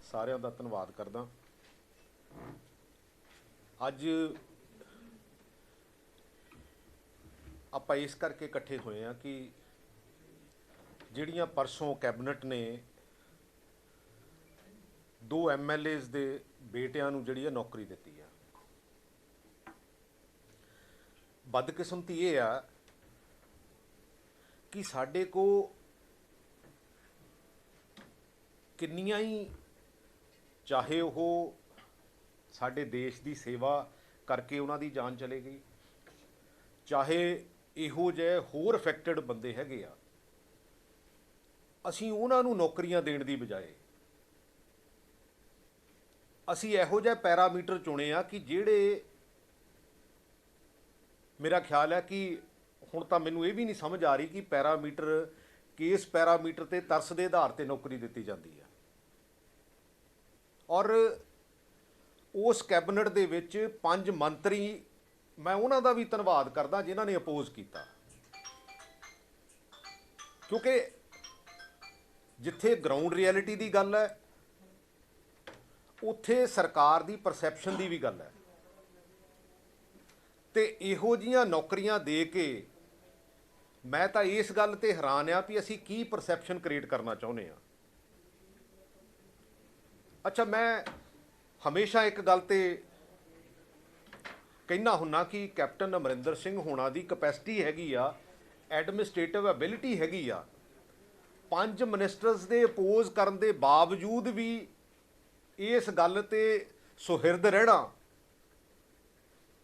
ਸਾਰਿਆਂ ਦਾ ਧੰਨਵਾਦ ਕਰਦਾ। ਅੱਜ ਆਪਾਂ ਇਸ ਕਰਕੇ ਇਕੱਠੇ ਹੋਏ ਹਾਂ ਕਿ ਜਿਹੜੀਆਂ ਪਰਸੋਂ ਕੈਬਨਿਟ ਨੇ 2 MLAs ਦੇ ਬੇਟਿਆਂ ਨੂੰ ਜਿਹੜੀ ਨੌਕਰੀ ਦਿੱਤੀ ਆ, ਬਦਕਿਸਮਤੀ ਇਹ ਆ ਕਿ ਸਾਡੇ ਕੋ ਕਿੰਨੀਆਂ ਹੀ ਚਾਹੇ ਉਹ ਸਾਡੇ ਦੇਸ਼ ਦੀ ਸੇਵਾ ਕਰਕੇ ਉਹਨਾਂ ਦੀ ਜਾਨ ਚਲੇ ਗਈ, ਚਾਹੇ ਇਹੋ ਜਿਹੇ ਹੋਰ ਅਫੈਕਟਡ ਬੰਦੇ ਹੈਗੇ ਆ, ਅਸੀਂ ਉਹਨਾਂ ਨੂੰ ਨੌਕਰੀਆਂ ਦੇਣ ਦੀ ਬਜਾਏ ਅਸੀਂ ਇਹੋ ਜਿਹੇ ਪੈਰਾਮੀਟਰ ਚੁਣੇ ਆ ਕਿ ਜਿਹੜੇ ਮੇਰਾ ਖਿਆਲ ਹੈ ਕਿ ਹੁਣ ਤਾਂ ਮੈਨੂੰ ਇਹ ਵੀ ਨਹੀਂ ਸਮਝ ਆ ਰਹੀ ਕਿ ਪੈਰਾਮੀਟਰ ਕਿਸ ਪੈਰਾਮੀਟਰ ਤੇ ਤਰਸ ਦੇ ਆਧਾਰ ਤੇ ਨੌਕਰੀ ਦਿੱਤੀ ਜਾਂਦੀ ਹੈ। ਔਰ ਉਸ ਕੈਬਨਿਟ ਦੇ ਵਿੱਚ 5 ਮੰਤਰੀ, ਮੈਂ ਉਹਨਾਂ ਦਾ ਵੀ ਧੰਨਵਾਦ ਕਰਦਾ ਜਿਨ੍ਹਾਂ ਨੇ ਅਪੋਜ਼ ਕੀਤਾ, ਕਿਉਂਕਿ ਜਿੱਥੇ ਗਰਾਊਂਡ ਰਿਐਲਿਟੀ ਦੀ ਗੱਲ ਹੈ ਉੱਥੇ ਸਰਕਾਰ ਦੀ ਪਰਸੈਪਸ਼ਨ ਦੀ ਵੀ ਗੱਲ ਹੈ, ਤੇ ਇਹੋ ਜਿਹੀਆਂ ਨੌਕਰੀਆਂ ਦੇ ਕੇ ਮੈਂ ਤਾਂ ਇਸ ਗੱਲ ਤੇ ਹੈਰਾਨ ਆ ਵੀ ਅਸੀਂ ਕੀ ਪਰਸੈਪਸ਼ਨ ਕ੍ਰੀਏਟ ਕਰਨਾ ਚਾਹੁੰਦੇ ਆ। ਅੱਛਾ, ਮੈਂ ਹਮੇਸ਼ਾ ਇੱਕ ਗੱਲ ਤੇ ਕਹਿਣਾ ਹੁੰਨਾ ਕਿ ਕੈਪਟਨ ਅਮਰਿੰਦਰ ਸਿੰਘ ਹੋਣਾ ਦੀ ਕਪੈਸਿਟੀ ਹੈਗੀ ਆ, ਐਡਮਿਨਿਸਟ੍ਰੇਟਿਵ ਐਬਿਲਿਟੀ ਹੈਗੀ ਆ, 5 ਮਿਨਿਸਟਰਸ ਦੇ ਅਪੋਜ਼ ਕਰਨ ਦੇ ਬਾਵਜੂਦ ਵੀ ਇਸ ਗੱਲ ਤੇ ਸੁਹਿਰਦ ਰਹਿਣਾ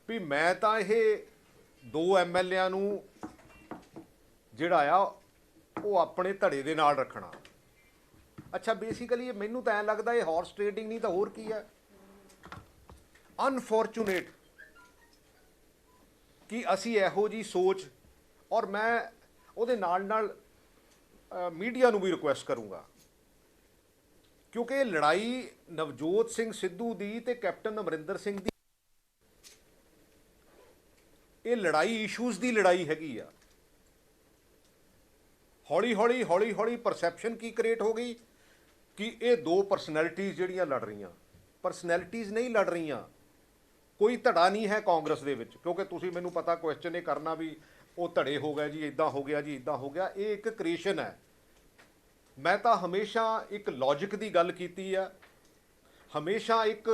ਵੀ ਮੈਂ ਤਾਂ ਇਹ 2 MLAs ਨੂੰ ਜਿਹੜਾ ਆ ਉਹ ਆਪਣੇ ਧੜੇ ਦੇ ਨਾਲ ਰੱਖਣਾ। ਅੱਛਾ, ਬੇਸਿਕਲੀ ਇਹ ਮੈਨੂੰ ਤਾਂ ਐਂ ਲੱਗਦਾ ਇਹ ਹਾਰਸ ਟ੍ਰੇਡਿੰਗ ਨਹੀਂ ਤਾਂ ਹੋਰ ਕੀ ਹੈ। ਅਨਫੋਰਚੂਨੇਟ ਕਿ ਅਸੀਂ ਇਹੋ ਜਿਹੀ ਸੋਚ, ਔਰ ਮੈਂ ਉਹਦੇ ਨਾਲ ਨਾਲ ਮੀਡੀਆ ਨੂੰ ਵੀ ਰਿਕੁਐਸਟ ਕਰੂੰਗਾ, ਕਿਉਂਕਿ ਇਹ ਲੜਾਈ ਨਵਜੋਤ ਸਿੰਘ ਸਿੱਧੂ ਦੀ ਤੇ ਕੈਪਟਨ ਅਮਰਿੰਦਰ ਸਿੰਘ ਦੀ, ਇਹ ਲੜਾਈ ਇਸ਼ੂਜ਼ ਦੀ ਲੜਾਈ ਹੈਗੀ ਆ। ਹੌਲੀ ਹੌਲੀ ਪਰਸੈਪਸ਼ਨ ਕੀ ਕ੍ਰੀਏਟ ਹੋ ਗਈ ਕਿ ਇਹ 2 ਪਰਸਨੈਲਿਟੀਜ਼ ਜਿਹੜੀਆਂ ਲੜ ਰਹੀਆਂ, ਪਰਸਨੈਲਿਟੀਜ਼ ਨਹੀਂ ਲੜ ਰਹੀਆਂ, ਕੋਈ ਧੜਾ ਨਹੀਂ ਹੈ ਕਾਂਗਰਸ ਦੇ ਵਿੱਚ, ਕਿਉਂਕਿ ਤੁਸੀਂ ਮੈਨੂੰ ਪਤਾ ਕੁਐਸਚਨ ਇਹ ਕਰਨਾ ਵੀ ਉਹ ਧੜੇ ਹੋ ਗਏ ਜੀ, ਇੱਦਾਂ ਹੋ ਗਿਆ ਜੀ, ਇੱਦਾਂ ਹੋ ਗਿਆ, ਇਹ ਇੱਕ ਕ੍ਰੀਏਸ਼ਨ ਹੈ। ਮੈਂ ਤਾਂ ਹਮੇਸ਼ਾ ਇੱਕ ਲੌਜਿਕ ਦੀ ਗੱਲ ਕੀਤੀ ਆ, ਹਮੇਸ਼ਾ ਇੱਕ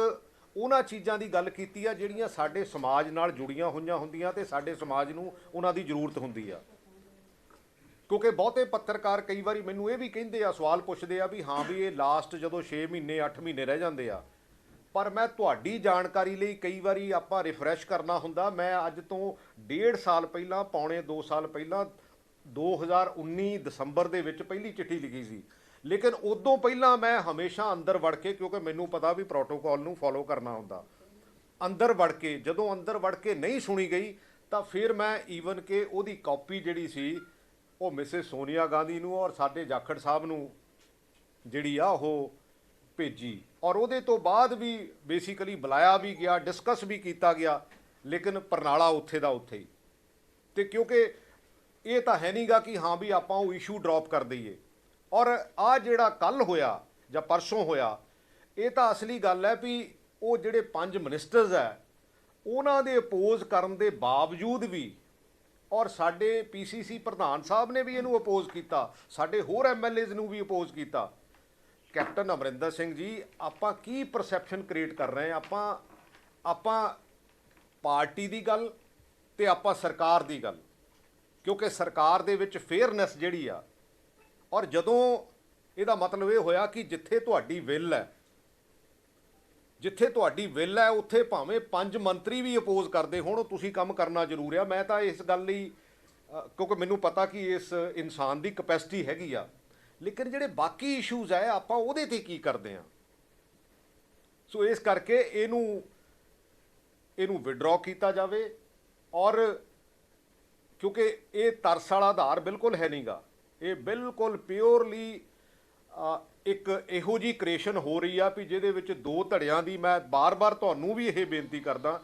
ਉਹਨਾਂ ਚੀਜ਼ਾਂ ਦੀ ਗੱਲ ਕੀਤੀ ਆ ਜਿਹੜੀਆਂ ਸਾਡੇ ਸਮਾਜ ਨਾਲ ਜੁੜੀਆਂ ਹੋਈਆਂ ਹੁੰਦੀਆਂ ਤੇ ਸਾਡੇ ਸਮਾਜ ਨੂੰ ਉਹਨਾਂ ਦੀ ਜ਼ਰੂਰਤ ਹੁੰਦੀ ਆ। ਕਿਉਂਕਿ ਬਹੁਤੇ ਪੱਤਰਕਾਰ ਕਈ ਵਾਰੀ ਮੈਨੂੰ ਇਹ ਵੀ ਕਹਿੰਦੇ ਆ, ਸਵਾਲ ਪੁੱਛਦੇ ਆ ਵੀ ਹਾਂ ਵੀ ਇਹ ਲਾਸਟ ਜਦੋਂ 6 ਮਹੀਨੇ 8 ਮਹੀਨੇ ਰਹਿ ਜਾਂਦੇ ਆ, ਪਰ ਮੈਂ ਤੁਹਾਡੀ ਜਾਣਕਾਰੀ ਲਈ ਕਈ ਵਾਰੀ ਆਪਾਂ ਰਿਫਰੈਸ਼ ਕਰਨਾ ਹੁੰਦਾ। ਮੈਂ ਅੱਜ ਤੋਂ 1.5 ਸਾਲ ਪਹਿਲਾਂ, ਪੌਣੇ 2 ਸਾਲ ਪਹਿਲਾਂ 2019 ਦਸੰਬਰ ਦੇ ਵਿੱਚ ਪਹਿਲੀ ਚਿੱਠੀ ਲਿਖੀ ਸੀ, ਲੇਕਿਨ ਉਦੋਂ ਪਹਿਲਾਂ ਮੈਂ ਹਮੇਸ਼ਾ ਅੰਦਰ ਵੜ ਕੇ, ਕਿਉਂਕਿ ਮੈਨੂੰ ਪਤਾ ਵੀ ਪ੍ਰੋਟੋਕੋਲ ਨੂੰ ਫੋਲੋ ਕਰਨਾ ਹੁੰਦਾ, ਅੰਦਰ ਵੜ ਕੇ, ਜਦੋਂ ਅੰਦਰ ਵੜ ਕੇ ਨਹੀਂ ਸੁਣੀ ਗਈ ਤਾਂ ਫਿਰ ਮੈਂ ਈਵਨ ਕਿ ਉਹਦੀ ਕਾਪੀ ਜਿਹੜੀ ਸੀ ਉਹ ਮਿਸਿਸ ਸੋਨੀਆ ਗਾਂਧੀ ਨੂੰ ਔਰ ਸਾਡੇ ਜਾਖੜ ਸਾਹਿਬ ਨੂੰ ਜਿਹੜੀ ਆ ਉਹ ਭੇਜੀ, ਔਰ ਉਹਦੇ ਤੋਂ ਬਾਅਦ ਵੀ ਬੇਸਿਕਲੀ ਬੁਲਾਇਆ ਵੀ ਗਿਆ, ਡਿਸਕਸ ਵੀ ਕੀਤਾ ਗਿਆ, ਲੇਕਿਨ ਪਰਨਾਲਾ ਉੱਥੇ ਦਾ ਉੱਥੇ ਹੀ। ਤੇ ਕਿਉਂਕਿ ਇਹ ਤਾਂ ਹੈ ਨਹੀਂਗਾ ਕਿ ਹਾਂ ਵੀ ਆਪਾਂ ਉਹ ਇਸ਼ੂ ਡ੍ਰੌਪ ਕਰ ਦਈਏ। ਔਰ ਆਹ ਜਿਹੜਾ ਕੱਲ੍ਹ ਹੋਇਆ ਜਾਂ ਪਰਸੋਂ ਹੋਇਆ, ਇਹ ਤਾਂ ਅਸਲੀ ਗੱਲ ਹੈ ਵੀ ਉਹ ਜਿਹੜੇ 5 ਮਿਨਿਸਟਰਸ ਹੈ ਉਹਨਾਂ ਦੇ ਅਪੋਜ਼ ਕਰਨ ਦੇ ਬਾਵਜੂਦ ਵੀ, ਔਰ ਸਾਡੇ PCC ਪ੍ਰਧਾਨ ਸਾਹਿਬ ਨੇ ਵੀ ਇਹਨੂੰ ਅਪੋਜ਼ ਕੀਤਾ, ਸਾਡੇ ਹੋਰ MLAs ਨੂੰ ਵੀ ਅਪੋਜ਼ ਕੀਤਾ। ਕੈਪਟਨ ਅਮਰਿੰਦਰ ਸਿੰਘ ਜੀ, ਆਪਾਂ ਕੀ ਪਰਸੈਪਸ਼ਨ ਕ੍ਰੀਏਟ ਕਰ ਰਹੇ ਹਾਂ? ਆਪਾਂ ਪਾਰਟੀ ਦੀ ਗੱਲ ਤੇ ਆਪਾਂ ਸਰਕਾਰ ਦੀ ਗੱਲ, ਕਿਉਂਕਿ ਸਰਕਾਰ ਦੇ ਵਿੱਚ ਫੇਅਰਨੈਸ ਜਿਹੜੀ ਆ, ਔਰ ਜਦੋਂ ਇਹਦਾ ਮਤਲਬ ਇਹ ਹੋਇਆ ਕਿ ਜਿੱਥੇ ਤੁਹਾਡੀ ਵਿਲ ਹੈ, ਜਿੱਥੇ ਤੁਹਾਡੀ ਵਿਲ ਹੈ ਉੱਥੇ ਭਾਵੇਂ 5 ਮੰਤਰੀ ਵੀ ਅਪੋਜ਼ ਕਰਦੇ ਹੋਣ, ਤੁਸੀਂ ਕੰਮ ਕਰਨਾ ਜ਼ਰੂਰ ਆ। ਮੈਂ ਤਾਂ ਇਸ ਗੱਲ ਲਈ, ਕਿਉਂਕਿ ਮੈਨੂੰ ਪਤਾ ਕਿ ਇਸ ਇਨਸਾਨ ਦੀ ਕਪੈਸਿਟੀ ਹੈਗੀ ਆ, ਲੇਕਿਨ ਜਿਹੜੇ ਬਾਕੀ ਇਸ਼ੂਜ਼ ਹੈ ਆਪਾਂ ਉਹਦੇ ਤੇ ਕੀ ਕਰਦੇ ਹਾਂ? ਸੋ ਇਸ ਕਰਕੇ ਇਹਨੂੰ ਵਿਡਰਾਅ ਕੀਤਾ ਜਾਵੇ, ਔਰ ਕਿਉਂਕਿ ਇਹ ਤਰਸ ਵਾਲਾ ਆਧਾਰ ਬਿਲਕੁਲ ਹੈ ਨਹੀਂਗਾ, ਇਹ ਬਿਲਕੁਲ ਪਿਓਰਲੀ ਇੱਕ ਇਹੋ ਜਿਹੀ ਕ੍ਰੀਏਸ਼ਨ ਹੋ ਰਹੀ ਆ ਵੀ ਜਿਹਦੇ ਵਿੱਚ 2 ਧੜਿਆਂ ਦੀ, ਮੈਂ ਬਾਰ-ਬਾਰ ਤੁਹਾਨੂੰ ਵੀ ਇਹ ਬੇਨਤੀ ਕਰਦਾ,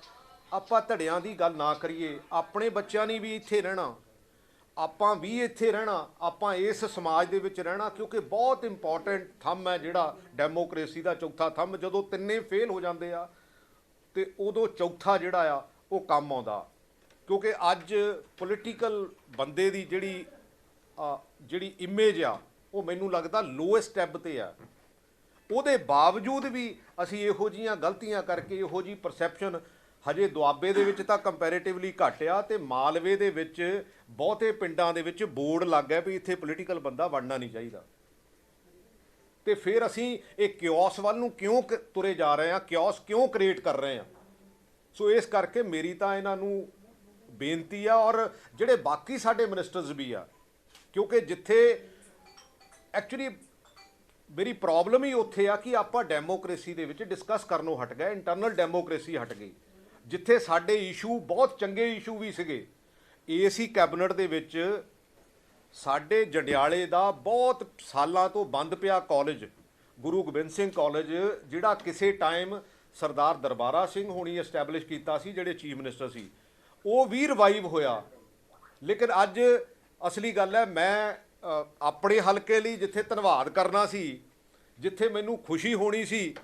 ਆਪਾਂ ਧੜਿਆਂ ਦੀ ਗੱਲ ਨਾ ਕਰੀਏ। ਆਪਣੇ ਬੱਚਿਆਂ ਨੇ ਵੀ ਇੱਥੇ ਰਹਿਣਾ, ਆਪਾਂ ਵੀ ਇੱਥੇ ਰਹਿਣਾ, ਆਪਾਂ ਇਸ ਸਮਾਜ ਦੇ ਵਿੱਚ ਰਹਿਣਾ, ਕਿਉਂਕਿ ਬਹੁਤ ਇੰਪੋਰਟੈਂਟ ਥੰਮ ਹੈ ਜਿਹੜਾ ਡੈਮੋਕ੍ਰੇਸੀ ਦਾ ਚੌਥਾ ਥੰਮ। ਜਦੋਂ ਤਿੰਨੇ ਫੇਲ ਹੋ ਜਾਂਦੇ ਆ ਤੇ ਉਦੋਂ ਚੌਥਾ ਜਿਹੜਾ ਆ ਉਹ ਕੰਮ ਆਉਂਦਾ। ਕਿਉਂਕਿ ਅੱਜ ਪੋਲੀਟੀਕਲ ਬੰਦੇ ਦੀ ਜਿਹੜੀ ਇਮੇਜ ਆ ਉਹ ਮੈਨੂੰ ਲੱਗਦਾ ਲੋਐਸਟ ਐਬ ਤੇ ਆ। ਉਹਦੇ ਬਾਵਜੂਦ ਵੀ ਅਸੀਂ ਇਹੋ ਜਿਹੀਆਂ ਗਲਤੀਆਂ ਕਰਕੇ ਇਹੋ ਜਿਹੀ ਪਰਸੈਪਸ਼ਨ ਹਜੇ ਦੁਆਬੇ ਦੇ ਵਿੱਚ ਤਾਂ ਕੰਪੈਰੇਟਿਵਲੀ ਘੱਟ ਆ, ਤੇ ਮਾਲਵੇ ਦੇ ਵਿੱਚ ਬਹੁਤੇ ਪਿੰਡਾਂ ਦੇ ਵਿੱਚ ਬੋਰਡ ਲੱਗ ਗਿਆ ਵੀ ਇੱਥੇ ਪੋਲੀਟੀਕਲ ਬੰਦਾ ਵੜਨਾ ਨਹੀਂ ਚਾਹੀਦਾ। ਤੇ ਫਿਰ ਅਸੀਂ ਇਹ ਕਿਓਸ ਵੱਲ ਨੂੰ ਕਿਉਂ ਤੁਰੇ ਜਾ ਰਹੇ ਹਾਂ, ਕਿਓਸ ਕਿਉਂ ਕ੍ਰੀਏਟ ਕਰ ਰਹੇ ਹਾਂ। ਸੋ ਇਸ ਕਰਕੇ ਮੇਰੀ ਤਾਂ ਇਹਨਾਂ ਨੂੰ ਬੇਨਤੀ ਆ, ਔਰ ਜਿਹੜੇ ਬਾਕੀ ਸਾਡੇ ਮਿਨਿਸਟਰਸ ਵੀ ਆ, ਕਿਉਂਕਿ ਜਿੱਥੇ ਐਕਚੁਅਲੀ ਮੇਰੀ ਪ੍ਰੋਬਲਮ ਹੀ ਉੱਥੇ ਆ ਕਿ ਆਪਾਂ ਡੈਮੋਕ੍ਰੇਸੀ ਦੇ ਵਿੱਚ ਡਿਸਕਸ ਕਰਨੋਂ ਹਟ ਗਏ, ਇੰਟਰਨਲ ਡੈਮੋਕ੍ਰੇਸੀ ਹਟ ਗਈ। ਜਿੱਥੇ ਸਾਡੇ ਇਸ਼ੂ ਬਹੁਤ ਚੰਗੇ ਇਸ਼ੂ ਵੀ ਸੀਗੇ, ਏਸੀ ਕੈਬਨਿਟ ਦੇ ਵਿੱਚ ਸਾਡੇ ਜੰਡਿਆਲੇ ਦਾ ਬਹੁਤ ਸਾਲਾਂ ਤੋਂ ਬੰਦ ਪਿਆ ਕਾਲਜ, ਗੁਰੂ ਗੋਬਿੰਦ ਸਿੰਘ ਕਾਲਜ, ਜਿਹੜਾ ਕਿਸੇ ਟਾਈਮ ਸਰਦਾਰ ਦਰਬਾਰਾ ਸਿੰਘ ਹੋਣੀ ਐਸਟੈਬਲਿਸ਼ ਕੀਤਾ ਸੀ, ਜਿਹੜੇ ਚੀਫ ਮਿਨਿਸਟਰ ਸੀ, ਉਹ ਵੀ ਰਿਵਾਈਵ ਹੋਇਆ। ਲੇਕਿਨ ਅੱਜ ਅਸਲੀ ਗੱਲ ਹੈ, ਮੈਂ ਆਪਣੇ ਹਲਕੇ ਲਈ ਜਿੱਥੇ ਧੰਨਵਾਦ ਕਰਨਾ ਸੀ, ਜਿੱਥੇ ਮੈਨੂੰ ਖੁਸ਼ੀ ਹੋਣੀ ਸੀ,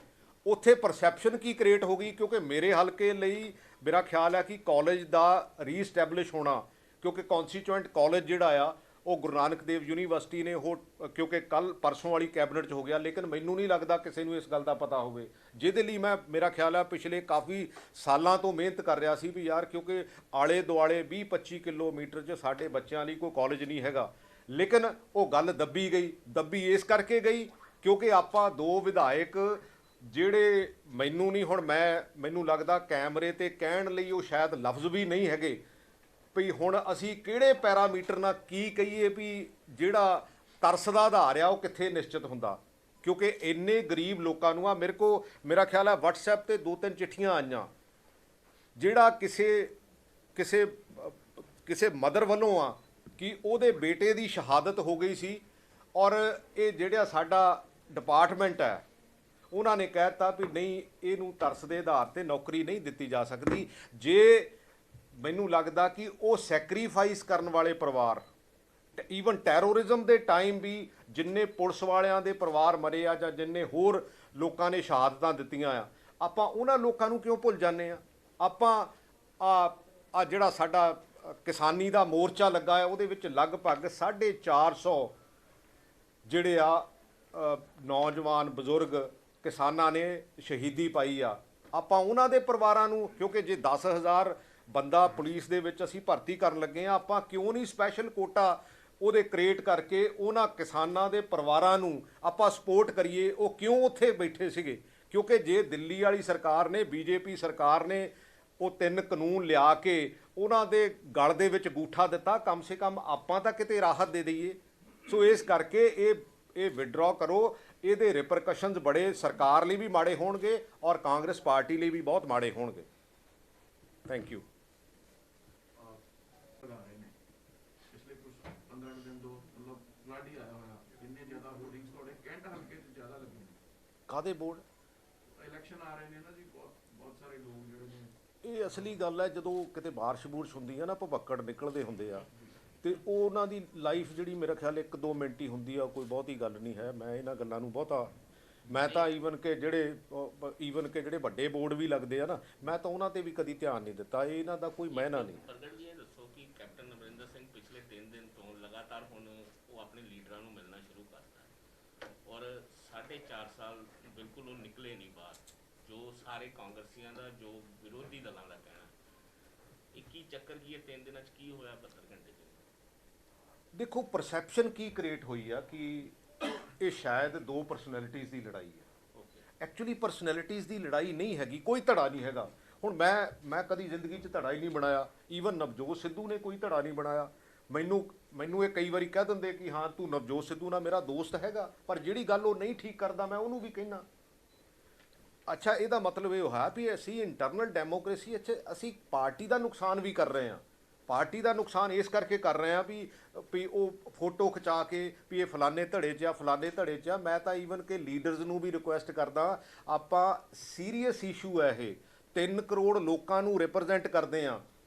ਉੱਥੇ ਪਰਸੈਪਸ਼ਨ ਕੀ ਕ੍ਰੀਏਟ ਹੋ ਗਈ। ਕਿਉਂਕਿ ਮੇਰੇ ਹਲਕੇ ਲਈ ਮੇਰਾ ਖਿਆਲ ਹੈ ਕਿ ਕਾਲਜ ਦਾ ਰੀਸਟੈਬਲਿਸ਼ ਹੋਣਾ, ਕਿਉਂਕਿ ਕੌਂਸਟੀਚੁਐਂਟ ਕਾਲਜ ਜਿਹੜਾ ਆ ਉਹ ਗੁਰੂ ਨਾਨਕ ਦੇਵ ਯੂਨੀਵਰਸਿਟੀ ਨੇ ਉਹ, ਕਿਉਂਕਿ ਕੱਲ ਪਰਸੋਂ ਵਾਲੀ ਕੈਬਨਿਟ 'ਚ ਹੋ ਗਿਆ, ਲੇਕਿਨ ਮੈਨੂੰ ਨਹੀਂ ਲੱਗਦਾ ਕਿਸੇ ਨੂੰ ਇਸ ਗੱਲ ਦਾ ਪਤਾ ਹੋਵੇ, ਜਿਹਦੇ ਲਈ ਮੈਂ ਮੇਰਾ ਖਿਆਲ ਹੈ ਪਿਛਲੇ ਕਾਫੀ ਸਾਲਾਂ ਤੋਂ ਮਿਹਨਤ ਕਰ ਰਿਹਾ ਸੀ ਵੀ ਯਾਰ, ਕਿਉਂਕਿ ਆਲੇ ਦੁਆਲੇ 20-25 ਕਿਲੋਮੀਟਰ 'ਚ ਸਾਡੇ ਬੱਚਿਆਂ ਲਈ ਕੋਈ ਕਾਲਜ ਨਹੀਂ ਹੈਗਾ। ਲੇਕਿਨ ਉਹ ਗੱਲ ਦੱਬੀ ਇਸ ਕਰਕੇ ਗਈ ਕਿਉਂਕਿ ਆਪਾਂ ਦੋ ਵਿਧਾਇਕ ਜਿਹੜੇ ਮੈਨੂੰ ਨਹੀਂ, ਹੁਣ ਮੈਨੂੰ ਲੱਗਦਾ ਕੈਮਰੇ ਤੇ ਕਹਿਣ ਲਈ ਉਹ ਸ਼ਾਇਦ ਲਫ਼ਜ਼ ਵੀ ਨਹੀਂ ਹੈਗੇ ਵੀ ਹੁਣ ਅਸੀਂ ਕਿਹੜੇ ਪੈਰਾਮੀਟਰ ਨਾਲ ਕੀ ਕਹੀਏ ਵੀ ਜਿਹੜਾ ਤਰਸ ਦਾ ਆਧਾਰ ਆ ਉਹ ਕਿੱਥੇ ਨਿਸ਼ਚਿਤ ਹੁੰਦਾ। ਕਿਉਂਕਿ ਇੰਨੇ ਗਰੀਬ ਲੋਕਾਂ ਨੂੰ ਮੇਰਾ ਖਿਆਲ ਹੈ WhatsApp ਤੇ 2-3 ਚਿੱਠੀਆਂ ਆਈਆਂ, ਜਿਹੜਾ ਕਿਸੇ ਮਦਰ ਵੱਲੋਂ ਆ ਕਿ ਉਹਦੇ ਬੇਟੇ ਦੀ ਸ਼ਹਾਦਤ ਹੋ ਗਈ ਸੀ, ਔਰ ਇਹ ਜਿਹੜਾ ਸਾਡਾ ਡਿਪਾਰਟਮੈਂਟ ਹੈ ਉਹਨਾਂ ਨੇ ਕਹਿ ਦਿੱਤਾ ਵੀ ਨਹੀਂ, ਇਹਨੂੰ ਤਰਸ ਦੇ ਆਧਾਰ ਤੇ ਨੌਕਰੀ ਨਹੀਂ ਦਿੱਤੀ ਜਾ ਸਕਦੀ। ਜੇ ਮੈਨੂੰ ਲੱਗਦਾ ਕਿ ਉਹ ਸੈਕਰੀਫਾਈਸ ਕਰਨ ਵਾਲੇ ਪਰਿਵਾਰ, ਈਵਨ ਟੈਰੋਰਿਜ਼ਮ ਦੇ ਟਾਈਮ ਵੀ ਜਿੰਨੇ ਪੁਲਿਸ ਵਾਲਿਆਂ ਦੇ ਪਰਿਵਾਰ ਮਰੇ ਆ ਜਾਂ ਜਿੰਨੇ ਹੋਰ ਲੋਕਾਂ ਨੇ ਸ਼ਹਾਦਤਾਂ ਦਿੱਤੀਆਂ ਆ, ਆਪਾਂ ਉਹਨਾਂ ਲੋਕਾਂ ਨੂੰ ਕਿਉਂ ਭੁੱਲ ਜਾਂਦੇ ਆ। ਆਪਾਂ ਆ ਜਿਹੜਾ ਸਾਡਾ ਕਿਸਾਨੀ ਦਾ ਮੋਰਚਾ ਲੱਗਾ ਹੈ, ਉਹਦੇ ਵਿੱਚ ਲਗਭਗ 450 ਜਿਹੜੇ ਆ ਨੌਜਵਾਨ ਬਜ਼ੁਰਗ ਕਿਸਾਨਾਂ ਨੇ ਸ਼ਹੀਦੀ ਪਾਈ ਆ। ਆਪਾਂ ਉਹਨਾਂ ਦੇ ਪਰਿਵਾਰਾਂ ਨੂੰ, ਕਿਉਂਕਿ ਜੇ 10,000 ਬੰਦਾ ਪੁਲਿਸ ਦੇ ਵਿੱਚ ਅਸੀਂ ਭਰਤੀ ਕਰਨ ਲੱਗੇ ਆ, ਆਪਾਂ ਕਿਉਂ ਨਹੀਂ ਸਪੈਸ਼ਲ ਕੋਟਾ ਉਹਦੇ ਕ੍ਰੀਏਟ ਕਰਕੇ ਉਹਨਾਂ ਕਿਸਾਨਾਂ ਦੇ ਪਰਿਵਾਰਾਂ ਨੂੰ ਆਪਾਂ ਸਪੋਰਟ ਕਰੀਏ। ਉਹ ਕਿਉਂ ਉੱਥੇ ਬੈਠੇ ਸੀਗੇ? ਕਿਉਂਕਿ ਜੇ ਦਿੱਲੀ ਵਾਲੀ ਸਰਕਾਰ ਨੇ, BJP ਸਰਕਾਰ ਨੇ ਉਹ 3 ਕਾਨੂੰਨ ਲਿਆ ਕੇ ਉਹਨਾਂ ਦੇ ਗਲ ਦੇ ਵਿੱਚ ਗੂਠਾ ਦਿੱਤਾ, ਕਮ ਸੇ ਕਮ ਆਪਾਂ ਤਾਂ ਕਿਤੇ ਰਾਹਤ ਦੇ ਦਈਏ। ਸੋ ਇਸ ਕਰਕੇ ਇਹ ਵਿਡਰਾ ਕਰੋ। ਇਹਦੇ ਰਿਪਰਕਸ਼ਨਸ ਬੜੇ ਸਰਕਾਰ ਲਈ ਵੀ ਮਾੜੇ ਹੋਣਗੇ ਔਰ ਕਾਂਗਰਸ ਪਾਰਟੀ ਲਈ ਵੀ ਬਹੁਤ ਮਾੜੇ ਹੋਣਗੇ। Thank you. ਪਿਛਲੇ ਕੁਝ 15 ਦਿਨ ਤੋਂ ਮਤਲਬ ਫਲੱਡ ਹੀ ਆਇਆ ਹੋਇਆ, ਇੰਨੇ ਜ਼ਿਆਦਾ ਹੋਰਡਿੰਗਸ ਤੁਹਾਡੇ ਕੈਂਟ ਹਲਕੇ 'ਚ ਜ਼ਿਆਦਾ ਲੱਗੇ। ਕਾਹਦੇ ਬੋਰਡ? ਇਲੈਕਸ਼ਨ ਆ ਰਹੇ ਨੇ ਨਾ ਜੀ, ਬਹੁਤ ਸਾਰੇ ਲੋਕ ਜਿਹੜੇ ਨੇ। ਇਹ ਅਸਲੀ ਗੱਲ ਹੈ, ਜਦੋਂ ਕਿਤੇ ਬਾਰਿਸ਼ ਹੁੰਦੀ ਹੈ ਨਾ, ਭਵੱਕੜ ਨਿਕਲਦੇ ਹੁੰਦੇ ਆ, ਤੇ ਉਹ ਉਹਨਾਂ ਦੀ ਲਾਈਫ ਜਿਹੜੀ ਮੇਰਾ ਖਿਆਲ 1-2 ਮਿੰਟ ਹੀ ਹੁੰਦੀ ਆ, ਕੋਈ ਬਹੁਤੀ ਗੱਲ ਨਹੀਂ ਹੈ। ਮੈਂ ਇਹਨਾਂ ਗੱਲਾਂ ਨੂੰ ਬਹੁਤਾ, ਮੈਂ ਤਾਂ ਈਵਨ ਕਿ ਜਿਹੜੇ ਵੱਡੇ ਬੋਰਡ ਵੀ ਲੱਗਦੇ ਆ ਨਾ, ਮੈਂ ਤਾਂ ਉਹਨਾਂ ਤੇ ਵੀ ਕਦੀ ਧਿਆਨ ਨਹੀਂ ਦਿੱਤਾ। ਇਹਨਾਂ ਦਾ ਕੋਈ ਮਾਇਨਾ ਨਹੀਂ। ਪ੍ਰਗਟ ਜੀ, ਇਹ ਦੱਸੋ ਕਿ ਕੈਪਟਨ ਅਮਰਿੰਦਰ ਸਿੰਘ ਪਿਛਲੇ 3 ਦਿਨ ਤੋਂ ਲਗਾਤਾਰ ਹੁਣ ਉਹ ਆਪਣੇ ਲੀਡਰਾਂ ਨੂੰ ਮਿਲਣਾ ਸ਼ੁਰੂ ਕਰਤਾ, ਔਰ 4.5 ਸਾਲ ਬਿਲਕੁਲ ਉਹ ਨਿਕਲੇ ਨਹੀਂ ਬਾਹਰ, ਜੋ ਸਾਰੇ ਕਾਂਗਰਸੀਆਂ ਦਾ, ਜੋ ਵਿਰੋਧੀ ਦਲਾਂ ਦਾ ਕਹਿਣਾ। ਇਹ ਕੀ ਚੱਕਰ ਕੀ ਹੈ 3 ਦਿਨਾਂ 'ਚ ਕੀ ਹੋਇਆ 72 ਘੰਟੇ 'ਚ? ਦੇਖੋ, ਪਰਸੈਪਸ਼ਨ ਕੀ ਕ੍ਰੀਏਟ ਹੋਈ ਆ ਕਿ ਇਹ ਸ਼ਾਇਦ 2 ਪਰਸਨੈਲਿਟੀਜ਼ ਦੀ ਲੜਾਈ ਹੈ। ਐਕਚੁਅਲੀ ਪਰਸਨੈਲਿਟੀਜ਼ ਦੀ ਲੜਾਈ ਨਹੀਂ ਹੈਗੀ, ਕੋਈ ਧੜਾ ਨਹੀਂ ਹੈਗਾ। ਹੁਣ ਮੈਂ ਕਦੀ ਜ਼ਿੰਦਗੀ 'ਚ ਧੜਾ ਹੀ ਨਹੀਂ ਬਣਾਇਆ। ਈਵਨ ਨਵਜੋਤ ਸਿੱਧੂ ਨੇ ਕੋਈ ਧੜਾ ਨਹੀਂ ਬਣਾਇਆ। ਮੈਨੂੰ ਇਹ ਕਈ ਵਾਰੀ ਕਹਿ ਦਿੰਦੇ ਕਿ ਹਾਂ ਤੂੰ ਨਵਜੋਤ ਸਿੱਧੂ ਨਾਲ ਮੇਰਾ ਦੋਸਤ ਹੈਗਾ, ਪਰ ਜਿਹੜੀ ਗੱਲ ਉਹ ਨਹੀਂ ਠੀਕ ਕਰਦਾ ਮੈਂ ਉਹਨੂੰ ਵੀ ਕਹਿਣਾ। ਅੱਛਾ, ਇਹਦਾ ਮਤਲਬ ਇਹ ਹੋਇਆ ਵੀ ਅਸੀਂ ਇੰਟਰਨਲ ਡੈਮੋਕ੍ਰੇਸੀ ਅਸੀਂ ਪਾਰਟੀ ਦਾ ਨੁਕਸਾਨ ਵੀ ਕਰ ਰਹੇ ਹਾਂ। ਪਾਰਟੀ ਦਾ ਨੁਕਸਾਨ ਇਸ ਕਰਕੇ ਕਰ ਰਹੇ ਹਾਂ ਵੀ ਉਹ ਫੋਟੋ ਖਿਚਾ ਕੇ ਵੀ ਇਹ ਫਲਾਣੇ ਧੜੇ 'ਚ ਆ, ਫਲਾਣੇ ਧੜੇ 'ਚ ਆ। ਮੈਂ ਤਾਂ ਈਵਨ ਕਿ ਲੀਡਰਸ ਨੂੰ ਵੀ ਰਿਕੁਐਸਟ ਕਰਦਾ, ਆਪਾਂ ਸੀਰੀਅਸ ਇਸ਼ੂ ਹੈ ਇਹ, 3 ਕਰੋੜ ਲੋਕਾਂ ਨੂੰ ਰਿਪਰੈਜ਼ੈਂਟ ਕਰਦੇ ਆ,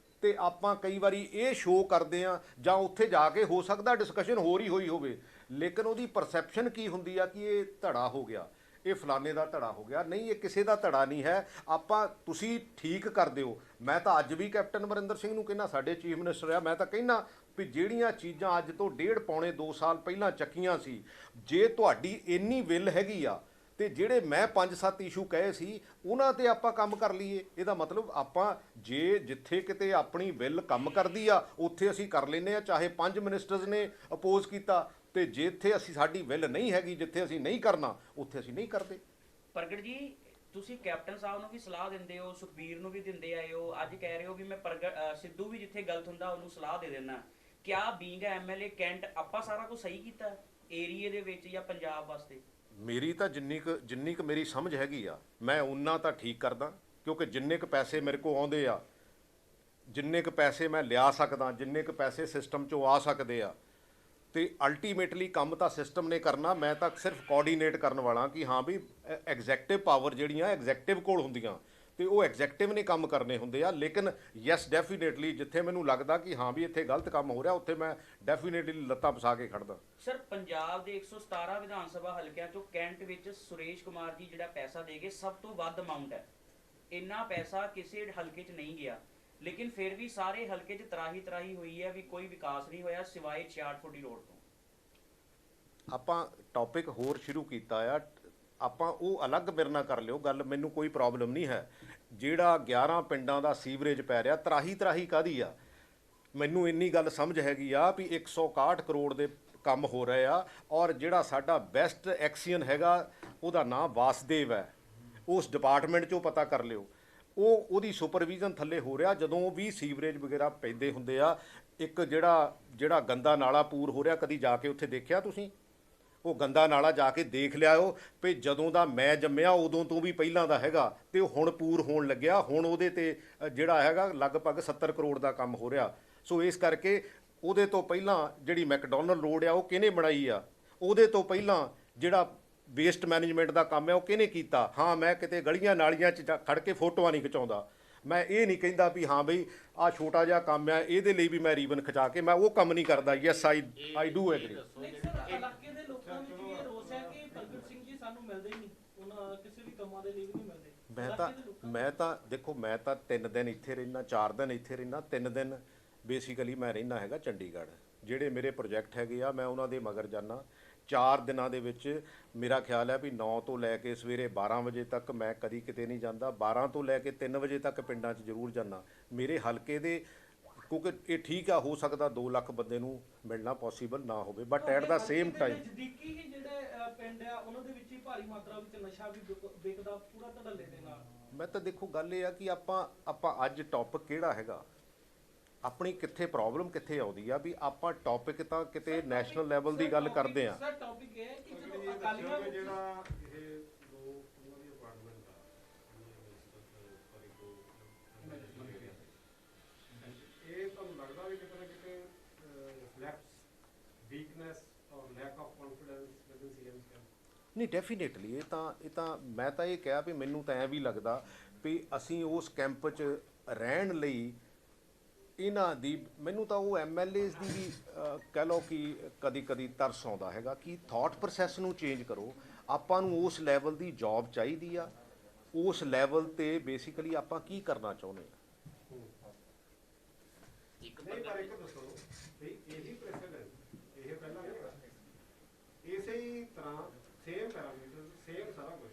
ਤੇ ਆਪਾਂ ਕਈ ਵਾਰੀ ਇਹ ਸ਼ੋਅ ਕਰਦੇ ਆ ਜਾਂ ਉੱਥੇ ਜਾ ਕੇ ਹੋ ਸਕਦਾ ਡਿਸਕਸ਼ਨ ਹੋਰ ਹੀ ਹੋਈ ਹੋਵੇ, ਲੇਕਿਨ ਉਹਦੀ ਪਰਸੈਪਸ਼ਨ ਕੀ ਹੁੰਦੀ ਆ ਕਿ ਇਹ ਧੜਾ ਹੋ ਗਿਆ, ਇਹ ਫਲਾਣੇ ਦਾ ਧੜਾ ਹੋ ਗਿਆ। ਨਹੀਂ, ਇਹ ਕਿਸੇ ਦਾ ਧੜਾ ਨਹੀਂ ਹੈ। ਆਪਾਂ ਤੁਸੀਂ ਠੀਕ ਕਰ ਦਿਓ। ਮੈਂ ਤਾਂ ਅੱਜ ਵੀ ਕੈਪਟਨ ਅਮਰਿੰਦਰ ਸਿੰਘ ਨੂੰ ਕਹਿੰਦਾ, ਸਾਡੇ ਚੀਫ ਮਿਨਿਸਟਰ ਆ, ਮੈਂ ਤਾਂ ਕਹਿੰਦਾ ਵੀ ਜਿਹੜੀਆਂ ਚੀਜ਼ਾਂ ਅੱਜ ਤੋਂ 1.5 ਪੌਣੇ 2 ਸਾਲ ਪਹਿਲਾਂ ਚੱਕੀਆਂ ਸੀ, ਜੇ ਤੁਹਾਡੀ ਇੰਨੀ ਵਿਲ ਹੈਗੀ ਆ ਤੇ ਜਿਹੜੇ ਮੈਂ 5-7 ਇਸ਼ੂ ਕਹੇ ਸੀ ਉਹਨਾਂ ਤੇ ਆਪਾਂ ਕੰਮ ਕਰ ਲਈਏ। ਇਹਦਾ ਮਤਲਬ ਆਪਾਂ ਜੇ ਜਿੱਥੇ ਕਿਤੇ ਆਪਣੀ ਵਿਲ ਕੰਮ ਕਰਦੀ ਆ ਉੱਥੇ ਅਸੀਂ ਕਰ ਲੈਂਦੇ ਆ, ਚਾਹੇ 5 ਮਿਨਿਸਟਰਸ ਨੇ ਅਪੋਜ਼ ਕੀਤਾ, ਤੇ ਜਿੱਥੇ ਅਸੀਂ ਸਾਡੀ ਵਿਲ ਨਹੀਂ ਹੈਗੀ, ਜਿੱਥੇ ਅਸੀਂ ਨਹੀਂ ਕਰਨਾ, ਉੱਥੇ ਅਸੀਂ ਨਹੀਂ ਕਰਦੇ। ਪ੍ਰਗਟ ਜੀ, ਤੁਸੀਂ ਕੈਪਟਨ ਸਾਹਿਬ ਨੂੰ ਵੀ ਸਲਾਹ ਦਿੰਦੇ ਹੋ, ਸੁਖਬੀਰ ਨੂੰ ਵੀ ਦਿੰਦੇ ਆਏ ਹੋ, ਅੱਜ ਕਹਿ ਰਹੇ ਹੋ ਵੀ ਮੈਂ ਸਿੱਧੂ ਵੀ ਜਿੱਥੇ ਗਲਤ ਹੁੰਦਾ ਉਹਨੂੰ ਸਲਾਹ ਦੇ ਦਿੰਦਾ। ਕਿਆ ਬੀਂਗ ਐਮਐਲਏ ਕੈਂਟ ਆਪਾਂ ਸਾਰਾ ਕੁਝ ਸਹੀ ਕੀਤਾ ਏਰੀਏ ਦੇ ਵਿੱਚ ਜਾਂ ਪੰਜਾਬ ਵਾਸਤੇ? ਮੇਰੀ ਤਾਂ ਜਿੰਨੀ ਕੁ ਮੇਰੀ ਸਮਝ ਹੈਗੀ ਆ, ਮੈਂ ਉਨਾ ਤਾਂ ਠੀਕ ਕਰਦਾ, ਕਿਉਂਕਿ ਜਿੰਨੇ ਕੁ ਪੈਸੇ ਮੇਰੇ ਕੋਲ ਆਉਂਦੇ ਆ, ਜਿੰਨੇ ਕੁ ਪੈਸੇ ਮੈਂ ਲਿਆ ਸਕਦਾ, ਜਿੰਨੇ ਕੁ ਪੈਸੇ ਸਿਸਟਮ 'ਚੋਂ ਆ ਸਕਦੇ ਆ, ਤੇ ਅਲਟੀਮੇਟਲੀ ਕੰਮ ਤਾਂ ਸਿਸਟਮ ਨੇ ਕਰਨਾ, ਮੈਂ ਤਾਂ ਸਿਰਫ ਕੋਆਰਡੀਨੇਟ ਕਰਨ ਵਾਲਾ ਕਿ ਹਾਂ ਵੀ ਐਗਜ਼ੈਕਟਿਵ ਪਾਵਰ ਜਿਹੜੀਆਂ ਐਗਜ਼ੈਕਟਿਵ ਕੋਲ ਹੁੰਦੀਆਂ ਤੇ ਉਹ ਐਗਜ਼ੈਕਟਿਵ ਨੇ ਕੰਮ ਕਰਨੇ ਹੁੰਦੇ ਆ। ਲੇਕਿਨ ਯੈਸ, ਡੈਫੀਨੇਟਲੀ ਜਿੱਥੇ ਮੈਨੂੰ ਲੱਗਦਾ ਕਿ ਹਾਂ ਵੀ ਇੱਥੇ ਗਲਤ ਕੰਮ ਹੋ ਰਿਹਾ, ਉੱਥੇ ਮੈਂ ਡੈਫੀਨੇਟਲੀ ਲੱਤਾਂ ਫਸਾ ਕੇ ਖੜਦਾ। ਸਰ, ਪੰਜਾਬ ਦੇ 117 ਵਿਧਾਨ ਸਭਾ ਹਲਕਿਆਂ ਚੋਂ ਕੈਂਟ ਵਿੱਚ ਸੁਰੇਸ਼ ਕੁਮਾਰ ਜੀ ਜਿਹੜਾ ਪੈਸਾ ਦੇ ਗਏ ਸਭ ਤੋਂ ਵੱਧ ਅਮਾਉਂਟ ਹੈ। ਇੰਨਾ ਪੈਸਾ ਕਿਸੇ ਹਲਕੇ 'ਚ ਨਹੀਂ ਗਿਆ, ਲੇਕਿਨ ਫਿਰ ਵੀ ਸਾਰੇ ਹਲਕੇ 'ਚ ਤਰਾਹੀ ਹੋਈ ਹੈ ਵੀ ਕੋਈ ਵਿਕਾਸ ਨਹੀਂ ਹੋਇਆ ਸਿਵਾਏ 66 ਫੁੱਟੀ ਰੋਡ ਤੋਂ। ਆਪਾਂ ਟੌਪਿਕ ਹੋਰ ਸ਼ੁਰੂ ਕੀਤਾ ਆ, ਆਪਾਂ ਉਹ ਅਲੱਗ ਮੇਰੇ ਨਾਲ ਕਰ ਲਿਓ ਗੱਲ, ਮੈਨੂੰ ਕੋਈ ਪ੍ਰੋਬਲਮ ਨਹੀਂ ਹੈ। ਜਿਹੜਾ 11 ਪਿੰਡਾਂ ਦਾ ਸੀਵਰੇਜ ਪੈ ਰਿਹਾ, ਤਰਾਹੀ ਕਾਹਦੀ ਆ? ਮੈਨੂੰ ਇੰਨੀ ਗੱਲ ਸਮਝ ਹੈਗੀ ਆ ਵੀ 161 ਕਰੋੜ ਦੇ ਕੰਮ ਹੋ ਰਹੇ ਆ, ਔਰ ਜਿਹੜਾ ਸਾਡਾ ਬੈਸਟ ਐਕਸੀਅਨ ਹੈਗਾ ਉਹਦਾ ਨਾਮ ਵਾਸਦੇਵ ਹੈ, ਉਸ ਡਿਪਾਰਟਮੈਂਟ 'ਚੋਂ ਪਤਾ ਕਰ ਲਿਓ, ਉਹਦੀ ਸੁਪਰਵਿਜ਼ਨ ਥੱਲੇ ਹੋ ਰਿਹਾ। ਜਦੋਂ ਵੀ ਸੀਵਰੇਜ ਵਗੈਰਾ ਪੈਂਦੇ ਹੁੰਦੇ ਆ, ਇੱਕ ਜਿਹੜਾ ਗੰਦਾ ਨਾਲਾ ਪੂਰ ਹੋ ਰਿਹਾ, ਕਦੀ ਜਾ ਕੇ ਉੱਥੇ ਦੇਖਿਆ ਤੁਸੀਂ? ਉਹ ਗੰਦਾ ਨਾਲਾ ਜਾ ਕੇ ਦੇਖ ਲਿਆਓ ਵੀ ਜਦੋਂ ਦਾ ਮੈਂ ਜੰਮਿਆ ਉਦੋਂ ਤੋਂ ਵੀ ਪਹਿਲਾਂ ਦਾ ਹੈਗਾ, ਤੇ ਉਹ ਹੁਣ ਪੂਰ ਹੋਣ ਲੱਗਿਆ। ਹੁਣ ਉਹਦੇ ਤੇ ਜਿਹੜਾ ਹੈਗਾ ਲਗਭਗ 70 ਕਰੋੜ ਦਾ ਕੰਮ ਹੋ ਰਿਹਾ। ਸੋ ਇਸ ਕਰਕੇ ਉਹਦੇ ਤੋਂ ਪਹਿਲਾਂ ਜਿਹੜੀ ਮੈਕਡੋਨਲਡ ਰੋਡ ਆ ਉਹ ਕਿਹਨੇ ਬਣਾਈ ਆ? ਉਹਦੇ ਤੋਂ ਪਹਿਲਾਂ ਜਿਹੜਾ ਵੇਸਟ ਮੈਨੇਜਮੈਂਟ ਦਾ ਕੰਮ ਹੈ ਉਹ ਕਿਹਨੇ ਕੀਤਾ? ਹਾਂ, ਮੈਂ ਕਿਤੇ ਗਲੀਆਂ ਨਾਲੀਆਂ 'ਚ ਖੜ ਕੇ ਫੋਟੋਆਂ ਨਹੀਂ ਖਿਚਾਉਂਦਾ, ਮੈਂ ਇਹ ਨਹੀਂ ਕਹਿੰਦਾ ਵੀ ਹਾਂ ਬਈ ਆਹ ਛੋਟਾ ਜਿਹਾ ਕੰਮ ਹੈ ਇਹਦੇ ਲਈ ਵੀ ਮੈਂ ਰੀਬਨ ਖਿਚਾ ਕੇ, ਮੈਂ ਉਹ ਕੰਮ ਨਹੀਂ ਕਰਦਾ। Yes, I do agree. ਇਲਾਕੇ ਦੇ ਲੋਕਾਂ ਵਿੱਚ ਵੀ ਇਹ ਰੋਸ ਹੈ ਕਿ ਪ੍ਰਗਟ ਸਿੰਘ ਜੀ ਸਾਨੂੰ ਮਿਲਦੇ ਹੀ ਨਹੀਂ, ਉਹਨਾਂ ਕਿਸੇ ਵੀ ਕੰਮਾਂ ਦੇ ਲਈ ਵੀ ਨਹੀਂ ਮਿਲਦੇ। ਮੈਂ ਤਾਂ 3 ਦਿਨ ਇੱਥੇ ਰਹਿਣਾ, 4 ਦਿਨ ਇੱਥੇ ਰਹਿਣਾ, 3 ਦਿਨ ਬੇਸਿਕਲੀ ਮੈਂ ਰਹਿਣਾ ਹੈਗਾ ਚੰਡੀਗੜ੍ਹ। ਜਿਹੜੇ ਮੇਰੇ ਪ੍ਰੋਜੈਕਟ ਹੈਗੇ ਆ ਮੈਂ ਉਹਨਾਂ ਦੇ ਮਗਰ ਜਾਂਦਾ। 4 ਦਿਨਾਂ ਦੇ ਵਿੱਚ ਮੇਰਾ ਖਿਆਲ ਹੈ ਵੀ 9 ਤੋਂ ਲੈ ਕੇ ਸਵੇਰੇ 12 ਵਜੇ ਤੱਕ ਮੈਂ ਕਦੀ ਕਿਤੇ ਨਹੀਂ ਜਾਂਦਾ, 12 ਤੋਂ ਲੈ ਕੇ 3 ਵਜੇ ਤੱਕ ਪਿੰਡਾਂ 'ਚ ਜ਼ਰੂਰ ਜਾਂਦਾ। ਮੇਰੇ ਹਲਕੇ ਦੇ, ਕਿਉਂਕਿ ਇਹ ਠੀਕ ਆ, ਹੋ ਸਕਦਾ 2 ਲੱਖ ਬੰਦੇ ਨੂੰ ਮਿਲਣਾ ਪੋਸੀਬਲ ਨਾ ਹੋਵੇ, but at the same time ਨਜ਼ਦੀਕੀ ਹੀ ਜਿਹੜੇ ਪਿੰਡ ਆ ਉਹਨਾਂ ਦੇ ਵਿੱਚ ਹੀ ਭਾਰੀ ਮਾਤਰਾ ਵਿੱਚ ਨਸ਼ਾ ਵੀ ਵਿਕਦਾ ਪੂਰਾ ਧੜੱਲੇ ਦੇ ਨਾਲ। ਮੈਂ ਤਾਂ ਦੇਖੋ ਗੱਲ ਇਹ ਆ ਕਿ ਆਪਾਂ ਅੱਜ ਟੌਪਿਕ ਕਿਹੜਾ ਹੈਗਾ, ਆਪਣੀ ਕਿੱਥੇ ਪ੍ਰੋਬਲਮ ਕਿੱਥੇ ਆਉਂਦੀ ਆ, ਵੀ ਆਪਾਂ ਟੌਪਿਕ ਤਾਂ ਕਿਤੇ ਨੈਸ਼ਨਲ ਲੈਵਲ ਦੀ ਗੱਲ ਕਰਦੇ ਆ। ਸਰ, ਟੌਪਿਕ ਇਹ ਹੈ ਕਿ ਜਦੋਂ ਅਕਾਲੀਆਂ ਵਿੱਚ ਜਿਹੜਾ ਇਹ ਦੋ ਉਹਨਾਂ ਦੀ ਅਪਾਰਟਮੈਂਟ ਆ, ਇਹ ਤੁਹਾਨੂੰ ਲੱਗਦਾ ਵੀ ਕਿਤੇ ਨਾ ਕਿਤੇ reflects weakness or lack of confidence within CM camp? ਨਹੀਂ, ਡੈਫੀਨੇਟਲੀ ਇਹ ਤਾਂ ਮੈਂ ਤਾਂ ਇਹ ਕਿਹਾ ਵੀ ਮੈਨੂੰ ਤਾਂ ਐਂ ਵੀ ਲੱਗਦਾ ਵੀ ਅਸੀਂ ਉਸ ਕੈਂਪ 'ਚ ਰਹਿਣ ਲਈ ਇਹਨਾਂ ਦੀ, ਮੈਨੂੰ ਤਾਂ ਉਹ ਐਮਐਲਏਜ਼ ਦੀ ਵੀ ਕਹਿ ਲਓ ਕਿ ਕਦੀ ਤਰਸ ਆਉਂਦਾ ਹੈਗਾ ਕਿ ਥਾਟ ਪ੍ਰੋਸੈਸ ਨੂੰ ਚੇਂਜ ਕਰੋ। ਆਪਾਂ ਨੂੰ ਉਸ ਲੈਵਲ ਦੀ ਜੌਬ ਚਾਹੀਦੀ ਆ, ਉਸ ਲੈਵਲ ਤੇ ਬੇਸਿਕਲੀ ਆਪਾਂ ਕੀ ਕਰਨਾ ਚਾਹੁੰਦੇ ਆ। ਨਹੀਂ, ਪਰ ਇੱਕ ਦੱਸੋ ਵੀ ਇਹੀ ਪ੍ਰੈਸੀਡੈਂਟ ਇਹ ਪਹਿਲਾਂ ਨਹੀਂ ਹੋਇਆ, ਇਸੇ ਹੀ ਤਰ੍ਹਾਂ ਸੇਮ ਪੈਰਾਮੀਟਰ ਸੇਮ ਸਾਰਾ ਕੁਝ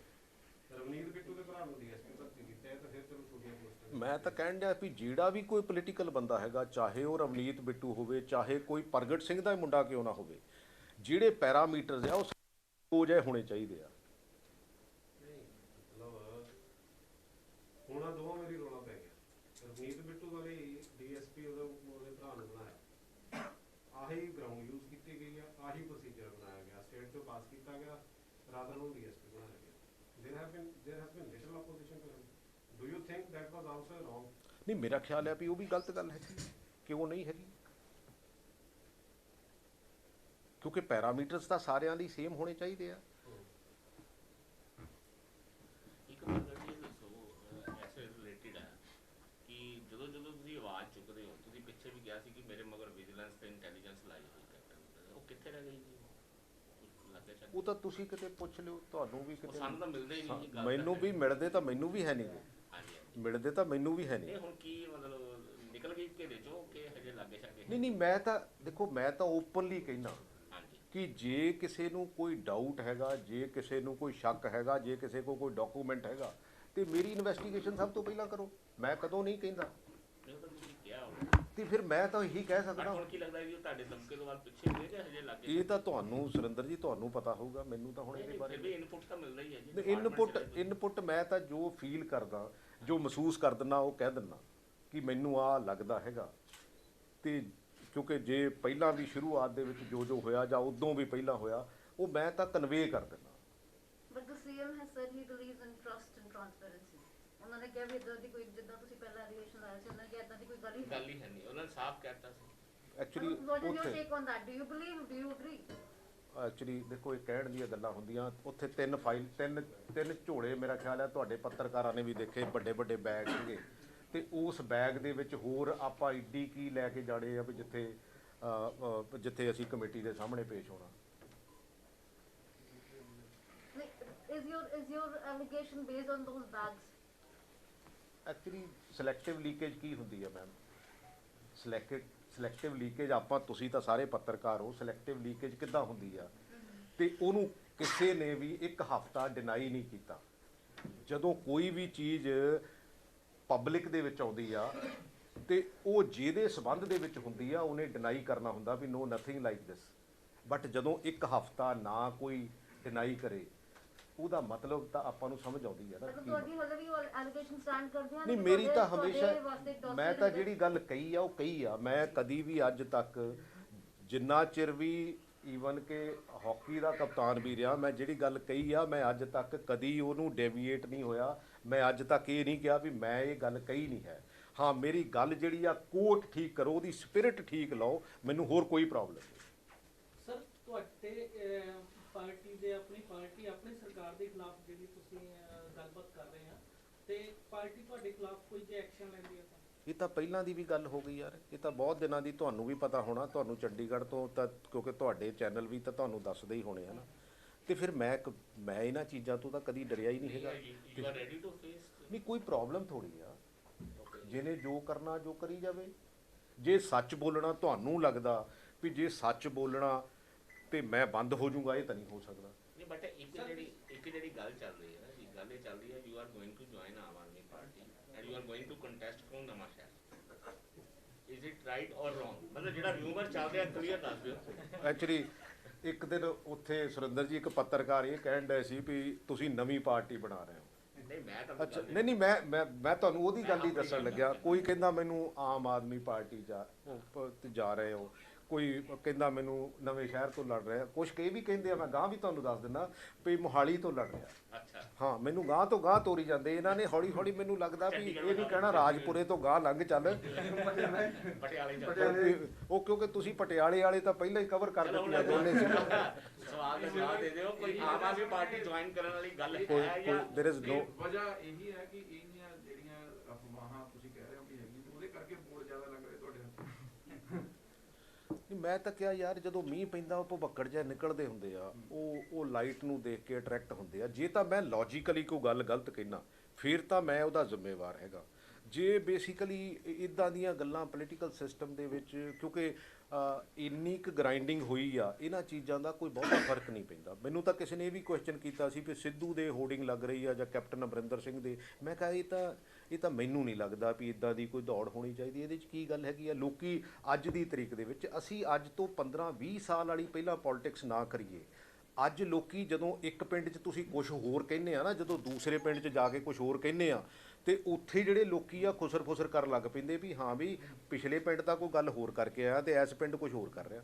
ਰਵਨੀਤ ਬਿੱਟੂ ਦੇ ਭਰਾ ਨੂੰ ਡੀਐਸਪੀ ਭਰਤੀ ਕੀਤਾ ਹੈ, ਤਾਂ ਫਿਰ ਚਲੋ ਛੋਟੀਆਂ ਪੋਸਟਾਂ। ਮੈਂ ਤਾਂ ਕਹਿਣ ਡਿਆ ਵੀ ਜਿਹੜਾ ਵੀ ਕੋਈ ਪੋਲੀਟੀਕਲ ਬੰਦਾ ਹੈਗਾ, ਚਾਹੇ ਉਹ ਰਵਨੀਤ ਬਿੱਟੂ ਹੋਵੇ, ਚਾਹੇ ਕੋਈ ਪ੍ਰਗਟ ਸਿੰਘ ਦਾ ਮੁੰਡਾ ਕਿਉਂ ਨਾ ਹੋਵੇ, ਜਿਹੜੇ ਪੈਰਾਮੀਟਰਸ ਆ ਉਹ ਉਹ ਜਿਹੇ ਹੋਣੇ ਚਾਹੀਦੇ ਆ। ਮਤਲਬ ਹੁਣ ਆ ਦੋਵਾਂ ਮੇਰੀ ਰੌਲਾ ਪੈ ਗਿਆ, ਰਵਨੀਤ ਬਿੱਟੂ ਵਾਲੇ ਡੀਐਸਪੀ ਉਹਦੇ ਭਰਾ ਨੂੰ ਬਣਾਇਆ, ਆਹੀ ਗਰਾਊਂਡ ਯੂਜ਼ ਕੀਤੀ ਗਈ ਆ, ਆਹੀ ਪ੍ਰੋਸੀਜਰ ਬਣਾਇਆ ਗਿਆ, ਸਟੇਟ ਤੋਂ ਪਾਸ ਕੀਤਾ ਗਿਆ, ਰਾਦਰ ਨੂੰ ਡੀਐਸਪੀ ਬਣਾਇਆ ਗਿਆ। there has been little opposition to him. Do you think that was also wrong? ਨਹੀਂ, ਮੇਰਾ ਖਿਆਲ ਹੈ ਵੀ ਉਹ ਵੀ ਗਲਤ ਗੱਲ ਹੈਗੀ, ਕਿਉਂ ਨਹੀਂ ਹੈਗੀ, ਕਿਉਂਕਿ ਪੈਰਾਮੀਟਰਸ ਤਾਂ ਸਾਰਿਆਂ ਲਈ ਸੇਮ ਹੋਣੇ ਚਾਹੀਦੇ ਆ। ਇੱਕ ਗੱਲ ਇਹ ਦੱਸੋ ਐਸੇ ਰਿਲੇਟਡ ਹੈ ਕਿ ਜਦੋਂ ਤੁਸੀਂ ਤੁਸੀਂ ਆਵਾਜ਼ ਚੁੱਕਦੇ ਹੋ, ਤੁਸੀਂ ਪਿੱਛੇ ਵੀ ਕਿਹਾ ਸੀ ਕਿ ਮੇਰੇ ਮਗਰ ਵਿਜੀਲੈਂਸ ਤੇ ਇੰਟੈਲੀਜੈਂਸ ਲਾਈ ਹੋਈ ਕੈਪਟਨ, ਉਹ ਕਿੱਥੇ ਰਹਿ ਗਈ ਜੀ? ਲੱਗੇ ਛੱਡ, ਉਹ ਤਾਂ ਤੁਸੀਂ ਕਿਤੇ ਪੁੱਛ ਲਿਓ, ਤੁਹਾਨੂੰ ਵੀ ਉਹ ਕਿਤੇ ਸਾਨੂੰ ਤਾਂ ਮਿਲਦੇ ਹੀ ਨਹੀਂ ਜੀ, ਗੱਲ ਮੈਨੂੰ ਤਾਂ ਵੀ ਮਿਲਦੇ ਤਾਂ ਮੈਨੂੰ ਵੀ ਹੈ ਨਹੀਂ ਗੇ। ਹਾਂਜੀ ਹਾਂਜੀ। ਮਿਲਦੇ ਤਾਂ ਮੈਨੂੰ ਵੀ ਹੈ ਨਹੀਂ। ਨਹੀਂ ਹੁਣ ਕੀ ਮਤਲਬ ਨਿਕਲ ਗਈ ਘੇਰੇ ਚੋਂ ਕਿ ਹਜੇ ਲਾਗੇ ਛਾਗੇ? ਨਹੀਂ ਮੈਂ ਤਾਂ ਦੇਖੋ, ਮੈਂ ਤਾਂ ਓਪਨਲੀ ਕਹਿਣਾ ਹਾਂਜੀ ਕਿ ਜੇ ਕਿਸੇ ਨੂੰ ਕੋਈ ਡਾਊਟ ਹੈਗਾ, ਜੇ ਕਿਸੇ ਨੂੰ ਕੋਈ ਸ਼ੱਕ ਹੈਗਾ, ਜੇ ਕਿਸੇ ਕੋਲ ਕੋਈ ਡਾਕੂਮੈਂਟ ਹੈਗਾ, ਤੇ ਮੇਰੀ ਇਨਵੈਸਟੀਗੇਸ਼ਨ ਸਭ ਤੋਂ ਪਹਿਲਾਂ ਕਰੋ। ਮੈਂ ਕਦੋਂ ਨਹੀਂ ਕਹਿੰਦਾ, ਨਹੀਂ ਉਹ ਤਾਂ ਤੁਸੀਂ ਕਿਹਾ ਹੋਊ। ਤੇ ਫਿਰ ਮੈਂ ਤਾਂ ਇਹੀ ਕਹਿ ਪਰ ਸਕਦਾ। ਹੁਣ ਕੀ ਲੱਗਦਾ ਵੀ ਉਹ ਤੁਹਾਡੇ ਦਮਕੇ ਤੋਂ ਬਾਅਦ ਪਿੱਛੇ ਹੋਏ ਕਿ ਹਜੇ ਲਾਗੇ? ਇਹ ਤਾਂ ਤੁਹਾਨੂੰ ਸੁਰਿੰਦਰ ਜੀ, ਤੁਹਾਨੂੰ ਪਤਾ ਹੋਊਗਾ, ਮੈਨੂੰ ਤਾਂ ਹੁਣ ਇਹਦੇ ਬਾਰੇ ਫਿਰ ਵੀ ਇਨਪੁਟ ਤਾਂ ਮਿਲਦਾ ਹੀ ਹੈ ਜੀ ਇਨਪੁਟ ਮੈਂ ਤਾਂ ਜੋ ਫੀਲ ਕਰਦਾ, ਜੋ ਮਹਿਸੂਸ ਕਰ ਦਿੰਦਾ, ਉਹ ਕਹਿ ਦਿੰਦਾ ਕਿ ਮੈਨੂੰ ਆ ਲੱਗਦਾ ਹੈਗਾ। ਤੇ ਕਿਉਂਕਿ ਜੇ ਪਹਿਲਾਂ ਵੀ ਸ਼ੁਰੂਆਤ ਦੇ ਵਿੱਚ ਜੋ ਹੋਇਆ ਜਾਂ ਉਦੋਂ ਵੀ ਪਹਿਲਾਂ ਹੋਇਆ, ਉਹ ਮੈਂ ਤਾਂ ਕਨਵੇ ਕਰ ਦਿੰਦਾ। But the CM has said he believes in trust and transparency. ਉਹਨਾਂ ਨੇ ਕਿਹਾ ਵੀ ਇਦਾਂ ਦੀ ਕੋਈ, ਜਿੱਦਾਂ ਤੁਸੀਂ ਪਹਿਲਾਂ ਐਲੀਗੇਸ਼ਨ ਲਾਇਆ ਸੀ, ਉਹਨਾਂ ਨੇ ਕਿਹਾ ਇਦਾਂ ਦੀ ਕੋਈ ਗੱਲ ਹੀ ਗੱਲ ਹੀ ਹੈ ਨਹੀਂ, ਉਹਨਾਂ ਨੇ ਸਾਫ਼ ਕਹਿਤਾ ਸੀ। ਐਕਚੁਅਲੀ What is your ਉੱਥੇ take on that? Do you believe? Do you agree? Actually ਦੇਖੋ, ਇਹ ਕਹਿਣ ਦੀਆਂ ਗੱਲਾਂ ਹੁੰਦੀਆਂ। ਉੱਥੇ ਤਿੰਨ ਝੋਲੇ ਮੇਰਾ ਖਿਆਲ ਹੈ ਤੁਹਾਡੇ ਪੱਤਰਕਾਰਾਂ ਨੇ ਵੀ ਦੇਖੇ, ਵੱਡੇ ਵੱਡੇ ਬੈਗ ਸੀਗੇ, ਤੇ ਉਸ ਬੈਗ ਦੇ ਵਿੱਚ ਹੋਰ ਆਪਾਂ ਈਡੀ ਕੀ ਲੈ ਕੇ ਜਾਣੇ ਆ ਵੀ ਜਿੱਥੇ ਅਸੀਂ ਕਮੇਟੀ ਦੇ ਸਾਹਮਣੇ ਪੇਸ਼ ਹੋਣਾ। Is your allegation based on those bags? Actually selective leakage ਕੀ ਹੁੰਦੀ ਹੈ ਮੈਮ? ਸਿਲੈਕਟਿਵ ਲੀਕੇਜ, ਤੁਸੀਂ ਤਾਂ ਸਾਰੇ ਪੱਤਰਕਾਰ ਹੋ, ਸਿਲੈਕਟਿਵ ਲੀਕੇਜ ਕਿੱਦਾਂ ਹੁੰਦੀ ਆ? ਤੇ ਉਹਨੂੰ ਕਿਸੇ ਨੇ ਵੀ ਇੱਕ ਹਫ਼ਤਾ ਡਿਨਾਈ ਨਹੀਂ ਕੀਤਾ। ਜਦੋਂ ਕੋਈ ਵੀ ਚੀਜ਼ ਪਬਲਿਕ ਦੇ ਵਿੱਚ ਆਉਂਦੀ ਆ ਤੇ ਉਹ ਜਿਹਦੇ ਸਬੰਧ ਦੇ ਵਿੱਚ ਹੁੰਦੀ ਆ, ਉਹਨੇ ਡਿਨਾਈ ਕਰਨਾ ਹੁੰਦਾ ਵੀ ਨੋ ਨਥਿੰਗ ਲਾਈਕ ਦਿਸ। ਬਟ ਜਦੋਂ ਇੱਕ ਹਫ਼ਤਾ ਨਾ ਕੋਈ ਡਿਨਾਈ ਕਰੇ, ਉਹਦਾ ਮਤਲਬ ਤਾਂ ਆਪਾਂ ਨੂੰ ਸਮਝ ਆਉਂਦੀ ਹੈ ਨਾ। ਮਤਲਬ ਤੁਹਾਡੀ ਹਲੇ ਵੀ ਐਲੀਗੇਸ਼ਨ ਸਟੈਂਡ ਕਰਦੀਆਂ ਨਹੀਂ, ਮੇਰੀ ਤਾਂ ਹਮੇਸ਼ਾ, ਮੈਂ ਤਾਂ ਜਿਹੜੀ ਗੱਲ ਕਹੀ ਆ ਉਹ ਕਹੀ ਆ। ਮੈਂ ਕਦੀ ਵੀ ਅੱਜ ਤੱਕ, ਜਿੰਨਾ ਚਿਰ ਵੀ ਈਵਨ ਕਿ ਹਾਕੀ ਦਾ ਕਪਤਾਨ ਵੀ ਰਿਹਾ, ਮੈਂ ਜਿਹੜੀ ਗੱਲ ਕਹੀ ਆ, ਮੈਂ ਅੱਜ ਤੱਕ ਕਦੀ ਉਹਨੂੰ ਡੇਵੀਏਟ ਨਹੀਂ ਹੋਇਆ। ਮੈਂ ਅੱਜ ਤੱਕ ਇਹ ਨਹੀਂ ਕਿਹਾ ਵੀ ਮੈਂ ਇਹ ਗੱਲ ਕਹੀ ਨਹੀਂ ਹੈ। ਹਾਂ, ਮੇਰੀ ਗੱਲ ਜਿਹੜੀ ਆ ਕੋਟ ਠੀਕ ਕਰੋ, ਉਹਦੀ ਸਪਿਰਿਟ ਠੀਕ ਲਾਓ, ਮੈਨੂੰ ਹੋਰ ਕੋਈ ਪ੍ਰੋਬਲਮ ਨਹੀਂ। ਸਰ ਤੁਹਾਡੇ ਪਾਰਟੀ ਦੇ ਆਪਣੀ ਸਰਕਾਰ ਦੇ ਖਿਲਾਫ ਜਿਹੜੀ ਤੁਸੀਂ ਗੱਲਬਾਤ ਕਰ ਰਹੇ ਆ, ਤੇ ਪਾਰਟੀ ਤੁਹਾਡੇ ਖਿਲਾਫ ਕੋਈ ਜੇ ਐਕਸ਼ਨ ਲੈਂਦੀ ਹੈ ਤਾਂ? ਇਹ ਤਾਂ ਪਹਿਲਾਂ ਦੀ ਵੀ ਗੱਲ ਹੋ ਗਈ ਯਾਰ, ਇਹ ਤਾਂ ਬਹੁਤ ਦਿਨਾਂ ਦੀ, ਤੁਹਾਨੂੰ ਵੀ ਪਤਾ ਹੋਣਾ, ਤੁਹਾਨੂੰ ਚੰਡੀਗੜ੍ਹ ਤੋਂ ਤਾਂ, ਕਿਉਂਕਿ ਤੁਹਾਡੇ ਚੈਨਲ ਵੀ ਤਾਂ ਤੁਹਾਨੂੰ ਦੱਸਦੇ ਹੀ ਹੋਣੇ ਹਨ। ਤੇ ਫਿਰ ਮੈਂ ਇਹਨਾਂ ਚੀਜ਼ਾਂ ਤੋਂ ਤਾਂ ਕਦੀ ਡਰਿਆ ਹੀ ਨਹੀਂ ਹੈਗਾ। You are ready to face? ਨਹੀਂ, ਕੋਈ ਪ੍ਰੋਬਲਮ ਥੋੜੀ ਆ, ਜਿਹਨੇ ਜੋ ਕਰਨਾ ਜੋ ਕਰੀ ਜਾਵੇ। ਜੇ ਸੱਚ ਬੋਲਣਾ ਤੁਹਾਨੂੰ ਲੱਗਦਾ ਵੀ ਜੇ ਸੱਚ ਬੋਲਣਾ ਤੇ ਮੈਂ ਬੰਦ ਹੋ ਜਾਊਂਗਾ, ਇਹ ਤਾਂ ਨਹੀਂ ਹੋ ਸਕਦਾ। ਨਹੀਂ, ਬਟ ਇੱਕ ਜਿਹੜੀ ਗੱਲ ਚੱਲ ਰਹੀ ਹੈ ਨਾ ਜੀ, ਗੱਲ ਇਹ ਚੱਲ ਰਹੀ ਹੈ you are going to join Aam Aadmi Party and you are going to contest from Nawanshahr. Is it right or wrong? ਮਤਲਬ ਜਿਹੜਾ ਰਿਊਮਰ ਚੱਲ ਰਿਹਾ, ਕਲੀਅਰ ਦੱਸ ਦਿਓ। ਐਕਚੁਅਲੀ ਇੱਕ ਦਿਨ ਉੱਥੇ ਸੁਰਿੰਦਰ ਜੀ, ਇੱਕ ਪੱਤਰਕਾਰ ਇਹ ਕਹਿਣ ਡਏ ਸੀ ਵੀ ਤੁਸੀਂ ਨਵੀਂ ਪਾਰਟੀ ਬਣਾ ਰਹੇ ਹੋ। ਨਹੀਂ, ਮੈਂ ਤਾਂ ਅੱਛਾ, ਨਹੀਂ ਮੈਂ ਤੁਹਾਨੂੰ ਉਹਦੀ ਗੱਲ ਹੀ ਦੱਸਣ ਲੱਗਿਆ। ਕੋਈ ਕਹਿੰਦਾ ਮੈਨੂੰ ਆਮ ਆਦਮੀ ਪਾਰਟੀ ਜਾ ਰਹੇ ਹੋ, ਕੋਈ ਕਹਿੰਦਾ ਮੈਨੂੰ ਨਵੇਂ ਸ਼ਹਿਰ ਤੋਂ ਲੜ ਰਿਹਾ, ਕੁਛ ਕਈ ਵੀ ਕਹਿੰਦੇ ਆ। ਮੈਂ ਗਾਂ ਵੀ ਤੁਹਾਨੂੰ ਦੱਸ ਦਿੰਦਾ ਵੀ ਮੋਹਾਲੀ ਤੋਂ ਲੜ ਰਿਹਾ। ਅੱਛਾ, ਹਾਂ, ਮੈਨੂੰ ਗਾਂ ਤੋਂ ਗਾਂ ਤੋਰੀ ਜਾਂਦੇ ਇਹਨਾਂ ਨੇ। ਹੌਲੀ ਹੌਲੀ ਮੈਨੂੰ ਲੱਗਦਾ ਵੀ ਇਹ ਨਹੀਂ ਕਹਿਣਾ ਰਾਜਪੁਰੇ ਤੋਂ ਗਾਂ ਲੰਘ ਚੱਲ, ਪਟਿਆਲੇ ਚੱਲ। ਉਹ ਕਿਉਂਕਿ ਤੁਸੀਂ ਪਟਿਆਲੇ ਵਾਲੇ ਤਾਂ ਪਹਿਲਾਂ ਹੀ ਕਵਰ ਕਰ ਦਿੱਤੀਆਂ ਦੋਨੇ ਸੀ। ਸਵਾਲ ਦਾ ਜਵਾਬ ਦੇ ਦਿਓ, ਕੋਈ ਆਮ ਆਦਮੀ ਪਾਰਟੀ ਜੁਆਇਨ ਕਰਨ ਵਾਲੀ ਗੱਲ ਹੈ ਜਾਂ there is no ਵਜ੍ਹਾ ਇਹੀ ਹੈ ਕਿ ਇਹਨੀਆਂ ਜਿਹੜੀਆਂ ਅਫਵਾਹਾਂ ਤੁਸੀਂ ਕਹਿ ਰਹੇ ਹੋ ਕਿ ਹੈਗੀਆਂ, ਉਹਦੇ ਕਰਕੇ ਵੋਟ ਜ਼ਿਆਦਾ ਲੱਗ ਰਹੇ ਤੁਹਾਡੇ ਹੱਥ? ਮੈਂ ਤਾਂ ਕਿਹਾ ਯਾਰ, ਜਦੋਂ ਮੀਂਹ ਪੈਂਦਾ ਉਹ ਭਵੱਕੜ ਜਿਹਾ ਨਿਕਲਦੇ ਹੁੰਦੇ ਆ, ਉਹ ਲਾਈਟ ਨੂੰ ਦੇਖ ਕੇ ਅਟਰੈਕਟ ਹੁੰਦੇ ਆ। ਜੇ ਤਾਂ ਮੈਂ ਲੌਜੀਕਲੀ ਕੋਈ ਗੱਲ ਗਲਤ ਕਹਿਣਾ, ਫਿਰ ਤਾਂ ਮੈਂ ਉਹਦਾ ਜ਼ਿੰਮੇਵਾਰ ਹੈਗਾ। ਜੇ ਬੇਸਿਕਲੀ ਇਦਾਂ ਦੀਆਂ ਗੱਲਾਂ ਪੋਲੀਟੀਕਲ ਸਿਸਟਮ ਦੇ ਵਿੱਚ, ਕਿਉਂਕਿ ਇੰਨੀ ਕੁ ਗ੍ਰਾਈਂਡਿੰਗ ਹੋਈ ਆ, ਇਹਨਾਂ ਚੀਜ਼ਾਂ ਦਾ ਕੋਈ ਬਹੁਤਾ ਫਰਕ ਨਹੀਂ ਪੈਂਦਾ। ਮੈਨੂੰ ਤਾਂ ਕਿਸੇ ਨੇ ਇਹ ਵੀ ਕੁਐਸਚਨ ਕੀਤਾ ਸੀ ਵੀ ਸਿੱਧੂ ਦੇ ਹੋਰਡਿੰਗ ਲੱਗ ਰਹੀ ਆ ਜਾਂ ਕੈਪਟਨ ਅਮਰਿੰਦਰ ਸਿੰਘ ਦੇ। ਮੈਂ ਕਿਹਾ ਇਹ ਤਾਂ ਮੈਨੂੰ ਨਹੀਂ ਲੱਗਦਾ ਵੀ ਇਦਾਂ ਦੀ ਕੋਈ ਦੌੜ ਹੋਣੀ ਚਾਹੀਦੀ। ਇਹਦੇ 'ਚ ਕੀ ਗੱਲ ਹੈਗੀ ਆ? ਲੋਕੀ ਅੱਜ ਦੀ ਤਰੀਕ ਦੇ ਵਿੱਚ, ਅਸੀਂ ਅੱਜ ਤੋਂ 15-20 ਸਾਲ ਵਾਲੀ ਪਹਿਲਾਂ ਪੋਲਿਟਿਕਸ ਨਾ ਕਰੀਏ। ਅੱਜ ਲੋਕੀ ਜਦੋਂ ਇੱਕ ਪਿੰਡ 'ਚ ਤੁਸੀਂ ਕੁਝ ਹੋਰ ਕਹਿੰਦੇ ਆ ਨਾ, ਜਦੋਂ ਦੂਸਰੇ ਪਿੰਡ 'ਚ ਜਾ ਕੇ ਕੁਝ ਹੋਰ ਕਹਿੰਦੇ ਆ, ਤੇ ਉੱਥੇ ਜਿਹੜੇ ਲੋਕੀ ਆ ਖੁਸਰ ਫੁਸਰ ਕਰਨ ਲੱਗ ਪੈਂਦੇ ਵੀ ਹਾਂ ਵੀ ਪਿਛਲੇ ਪਿੰਡ ਤਾਂ ਕੋਈ ਗੱਲ ਹੋਰ ਕਰਕੇ ਆਇਆ ਤੇ ਇਸ ਪਿੰਡ ਕੁਝ ਹੋਰ ਕਰ ਰਿਹਾ।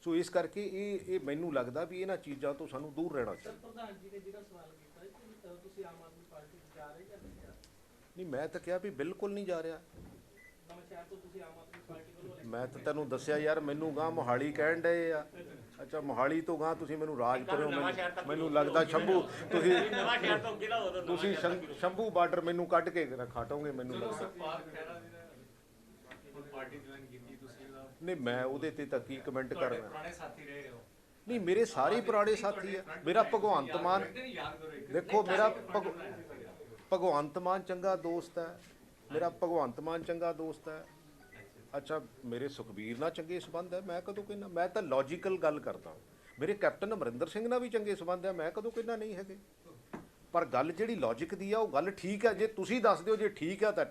ਸੋ ਇਸ ਕਰਕੇ ਇਹ ਮੈਨੂੰ ਲੱਗਦਾ ਵੀ ਇਹਨਾਂ ਚੀਜ਼ਾਂ ਤੋਂ ਸਾਨੂੰ ਦੂਰ ਰਹਿਣਾ ਸਰ ਚਾਹੀਦਾ। ਪ੍ਰਧਾਨ ਜੀ ਨੇ ਜਿਹੜਾ ਸਵਾਲ ਕੀਤਾ ਕਿ ਤੁਸੀਂ ਆਮ ਆਦਮੀ ਪਾਰਟੀ ਜਾ ਰਹੇ ਜਾਂ ਨਹੀਂ ਜਾ ਰਹੇ? ਨਹੀਂ, ਮੈਂ ਤਾਂ ਕਿਹਾ ਵੀ ਬਿਲਕੁਲ ਨਹੀਂ ਜਾ ਰਿਹਾ। ਨਵਾਂਸ਼ਹਿਰ ਤੋਂ ਤੁਸੀਂ ਆਮ ਆਦਮੀ ਪਾਰਟੀ ਵੱਲੋਂ ਮੈਂ ਤਾਂ ਤੈਨੂੰ ਦੱਸਿਆ ਯਾਰ, ਮੈਨੂੰ ਗਾਂ ਮੋਹਾਲੀ ਕਹਿਣ ਡਏ ਆ। ਅੱਛਾ, ਮੋਹਾਲੀ ਤੋਂ ਗਾਂ ਤੁਸੀਂ ਮੈਨੂੰ ਰਾਜਪੁਰੇ, ਮੈਨੂੰ ਲੱਗਦਾ ਸ਼ੰਭੂ, ਤੁਸੀਂ ਸ਼ੰਭੂ ਬਾਰਡਰ ਮੈਨੂੰ ਕੱਢ ਕੇ ਖਾਟੋਗੇ ਮੈਨੂੰ ਲੱਗਦਾ। ਹੁਣ ਪਾਰਟੀ ਜੁਆਇਨ ਕੀਤੀ ਤੁਸੀਂ ਉਹਦਾ ਨਹੀਂ ਮੈਂ ਉਹਦੇ ਤੇ ਤਾਂ ਕੀ ਕਮੈਂਟ ਤੁਹਾਡੇ ਕਰਨਾ। ਪੁਰਾਣੇ ਸਾਥੀ ਰਹੇ ਹੋ। ਨਹੀਂ ਮੇਰੇ ਸਾਰੇ ਪੁਰਾਣੇ ਸਾਥੀ ਆ। ਮੇਰਾ ਭਗਵੰਤ ਮਾਨ, ਯਾਦ ਕਰੋ ਇੱਕ ਦੇਖੋ ਮੇਰਾ ਭਗਵੰਤ ਮਾਨ ਚੰਗਾ ਦੋਸਤ ਹੈ, ਮੇਰਾ ਭਗਵੰਤ ਮਾਨ ਚੰਗਾ ਦੋਸਤ ਹੈ। ਅੱਛਾ ਮੇਰੇ ਸੁਖਬੀਰ ਨਾਲ ਚੰਗੇ ਸੰਬੰਧ ਹੈ, ਮੈਂ ਕਦੋਂ ਕਹਿੰਦਾ? ਮੈਂ ਤਾਂ ਲੌਜੀਕਲ ਗੱਲ ਕਰਦਾ। ਮੇਰੇ ਕੈਪਟਨ ਅਮਰਿੰਦਰ ਸਿੰਘ ਨਾਲ ਵੀ ਚੰਗੇ ਸੰਬੰਧ ਹੈ, ਮੈਂ ਕਦੋਂ ਕਹਿੰਦਾ ਨਹੀਂ ਹੈਗੇ। ਪਰ ਗੱਲ ਜਿਹੜੀ ਲੌਜਿਕ ਦੀ ਆ ਉਹ ਗੱਲ ਠੀਕ ਹੈ। ਜੇ ਤੁਸੀਂ ਦੱਸ ਦਿਓ ਜੇ ਠੀਕ ਆ ਤਾਂ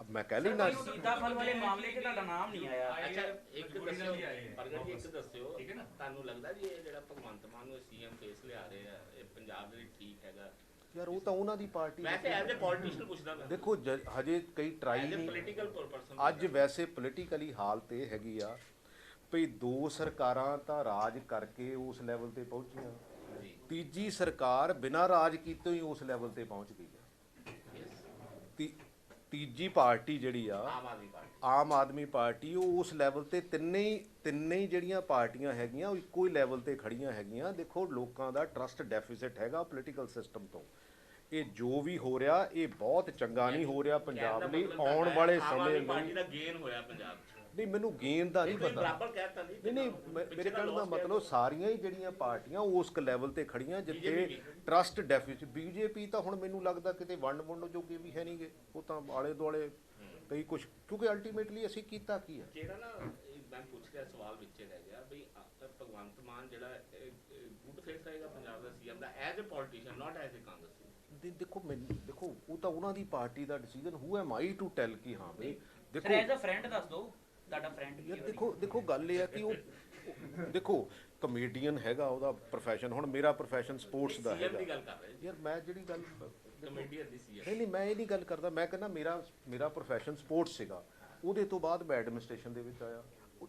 ਮੈਂ ਕਹਿ ਲੈਣਾ। ਸੀਤਾਫਲ ਵਾਲੇ ਮਾਮਲੇ 'ਚ ਤੁਹਾਡਾ ਨਾਮ ਨਹੀਂ ਆਇਆ। ਅੱਛਾ ਇੱਕ ਦੱਸਿਓ ਪ੍ਰਗਟ ਜੀ, ਇੱਕ ਦੱਸਿਓ ਠੀਕ ਹੈ ਨਾ? ਤੁਹਾਨੂੰ ਲੱਗਦਾ ਜੀ ਇਹ ਜਿਹੜਾ ਭਗਵੰਤ ਮਾਨ ਨੂੰ ਸੀਐਮ ਫੇਸ ਲਿਆ ਰਹੇ ਆ, ਇਹ ਪੰਜਾਬ ਦੇ ਲਈ ਠੀਕ ਹੈਗਾ? ਯਾਰ ਉਹ ਤਾਂ ਉਹਨਾਂ ਦੀ ਪਾਰਟੀ ਮੈਂ ਤੇ ਐਜ਼ ਅ ਪੋਲੀਟੀਸ਼ੀਅਨ ਪੁੱਛਦਾ ਮੈਂ, ਦੇਖੋ ਹਜੇ ਕਈ ਟਰਾਈ ਐਜ਼ ਅ ਨਹੀਂ। ਪੋਲੀਟੀਕਲ ਪਰਸਨ ਅੱਜ ਵੈਸੇ ਪੋਲੀਟੀਕਲੀ ਹਾਲਤ ਇਹ ਹੈਗੀ ਆ ਭਈ ਦੋ ਸਰਕਾਰਾਂ ਤਾਂ ਰਾਜ ਕਰਕੇ ਉਸ ਲੈਵਲ ਤੇ ਪਹੁੰਚੀਆਂ, ਜੀ ਤੀਜੀ ਸਰਕਾਰ ਬਿਨਾਂ ਰਾਜ ਕੀਤੇ ਹੀ ਉਸ ਲੈਵਲ ਤੇ ਪਹੁੰਚ ਗਈ ਆ। ਤੀਜੀ ਪਾਰਟੀ ਜਿਹੜੀ ਆ ਆਮ ਆਦਮੀ ਪਾਰਟੀ, ਆਮ ਆਦਮੀ ਪਾਰਟੀ, ਉਹ ਉਸ ਲੈਵਲ ਤੇ ਤਿੰਨੇ ਹੀ ਜਿਹੜੀਆਂ ਪਾਰਟੀਆਂ ਹੈਗੀਆਂ ਉਹ ਇੱਕੋ ਹੀ ਲੈਵਲ ਤੇ ਖੜੀਆਂ ਹੈਗੀਆਂ। ਦੇਖੋ ਲੋਕਾਂ ਦਾ ਟਰਸਟ ਡੈਫਿਸਿਟ ਹੈਗਾ ਪੋਲੀਟੀਕਲ ਸਿਸਟਮ ਤੋਂ। ਇਹ ਜੋ ਵੀ ਹੋ ਰਿਹਾ ਇਹ ਬਹੁਤ ਚੰਗਾ ਨਹੀਂ ਹੋ ਰਿਹਾ ਪੰਜਾਬ ਲਈ। ਆਉਣ ਵਾਲੇ ਸਮੇਂ ਪਾਰਟੀ ਲਈ ਦਾ ਗੇਨ ਹੋਇਆ ਪੰਜਾਬ 'ਚ। ਨਹੀਂ ਮੈਨੂੰ ਗੇਮ ਦਾ ਨਹੀਂ ਤੁਸੀਂ ਪਤਾ। ਬਰਾਬਰ ਕਹਿਤਾ ਨਹੀਂ ਮੇਰੇ ਕਹਿਣ ਦਾ ਮਤਲਬ ਸਾਰੀਆਂ ਹੀ ਜਿਹੜੀਆਂ ਪਾਰਟੀਆਂ ਉਸ ਲੈਵਲ ਤੇ ਖੜੀਆਂ ਜਿੱਥੇ ਟਰਸਟ ਡੈਫਿਸਿਟ। ਬੀਜੇਪੀ ਤਾਂ ਹੁਣ ਮੈਨੂੰ ਲੱਗਦਾ ਕਿਤੇ ਵੰਡ ਜੋਗੇ ਵੀ ਹੈ ਨਹੀਂਗੇ, ਉਹ ਤਾਂ ਆਲੇ ਦੁਆਲੇ ਕਈ ਕੁਝ, ਕਿਉਂਕਿ ਅਲਟੀਮੇਟਲੀ ਅਸੀਂ ਕੀਤਾ ਕੀ ਹੈ। ਜਿਹੜਾ ਨਾ ਮੈਂ ਪੁੱਛ ਰਿਹਾ ਸਵਾਲ ਵਿੱਚ ਰਹਿ ਗਿਆ ਬਈ ਭਗਵੰਤ ਮਾਨ ਜਿਹੜਾ ਗੁੱਡ ਫੇਸ ਰਹੇਗਾ ਪੰਜਾਬ ਦਾ ਸੀਐਮ ਦਾ as a politician, not as a ਕਾਂਗਰਸੀ। ਦੇਖੋ ਉਹ ਤਾਂ ਉਹਨਾਂ ਦੀ ਪਾਰਟੀ ਦਾ decision. Who am I to tell ਕਿ ਹਾਂ ਬਈ ਸਰ ਐਜ਼ ਅ ਫਰੈਂਡ ਦੱਸ ਦਿਓ ਤੁਹਾਡਾ ਫਰੈਂਡ ਯਾਰ ਦੇਖੋ ਗੱਲ ਇਹ ਆ ਕਿ ਉਹ ਦੇਖੋ ਕਮੇਡੀਅਨ ਹੈਗਾ ਉਹਦਾ ਪ੍ਰੋਫੈਸ਼ਨ। ਹੁਣ ਮੇਰਾ ਪ੍ਰੋਫੈਸ਼ਨ ਸਪੋਰਟਸ ਦਾ ਹੈਗਾ। ਦੀ ਗੱਲ ਕਰ ਰਹੇ ਯਾਰ ਮੈਂ ਜਿਹੜੀ ਗੱਲ ਕਮੇਡੀਅਨ ਦੀ ਸੀ ਨਹੀਂ ਮੈਂ ਇਹ ਨਹੀਂ ਗੱਲ ਕਰਦਾ। ਮੈਂ ਕਹਿੰਦਾ ਮੇਰਾ ਪ੍ਰੋਫੈਸ਼ਨ ਸਪੋਰਟਸ ਸੀਗਾ, ਉਹਦੇ ਤੋਂ ਬਾਅਦ ਮੈਂ ਐਡਮਿਨਿਸਟ੍ਰੇਸ਼ਨ ਦੇ ਵਿੱਚ ਆਇਆ।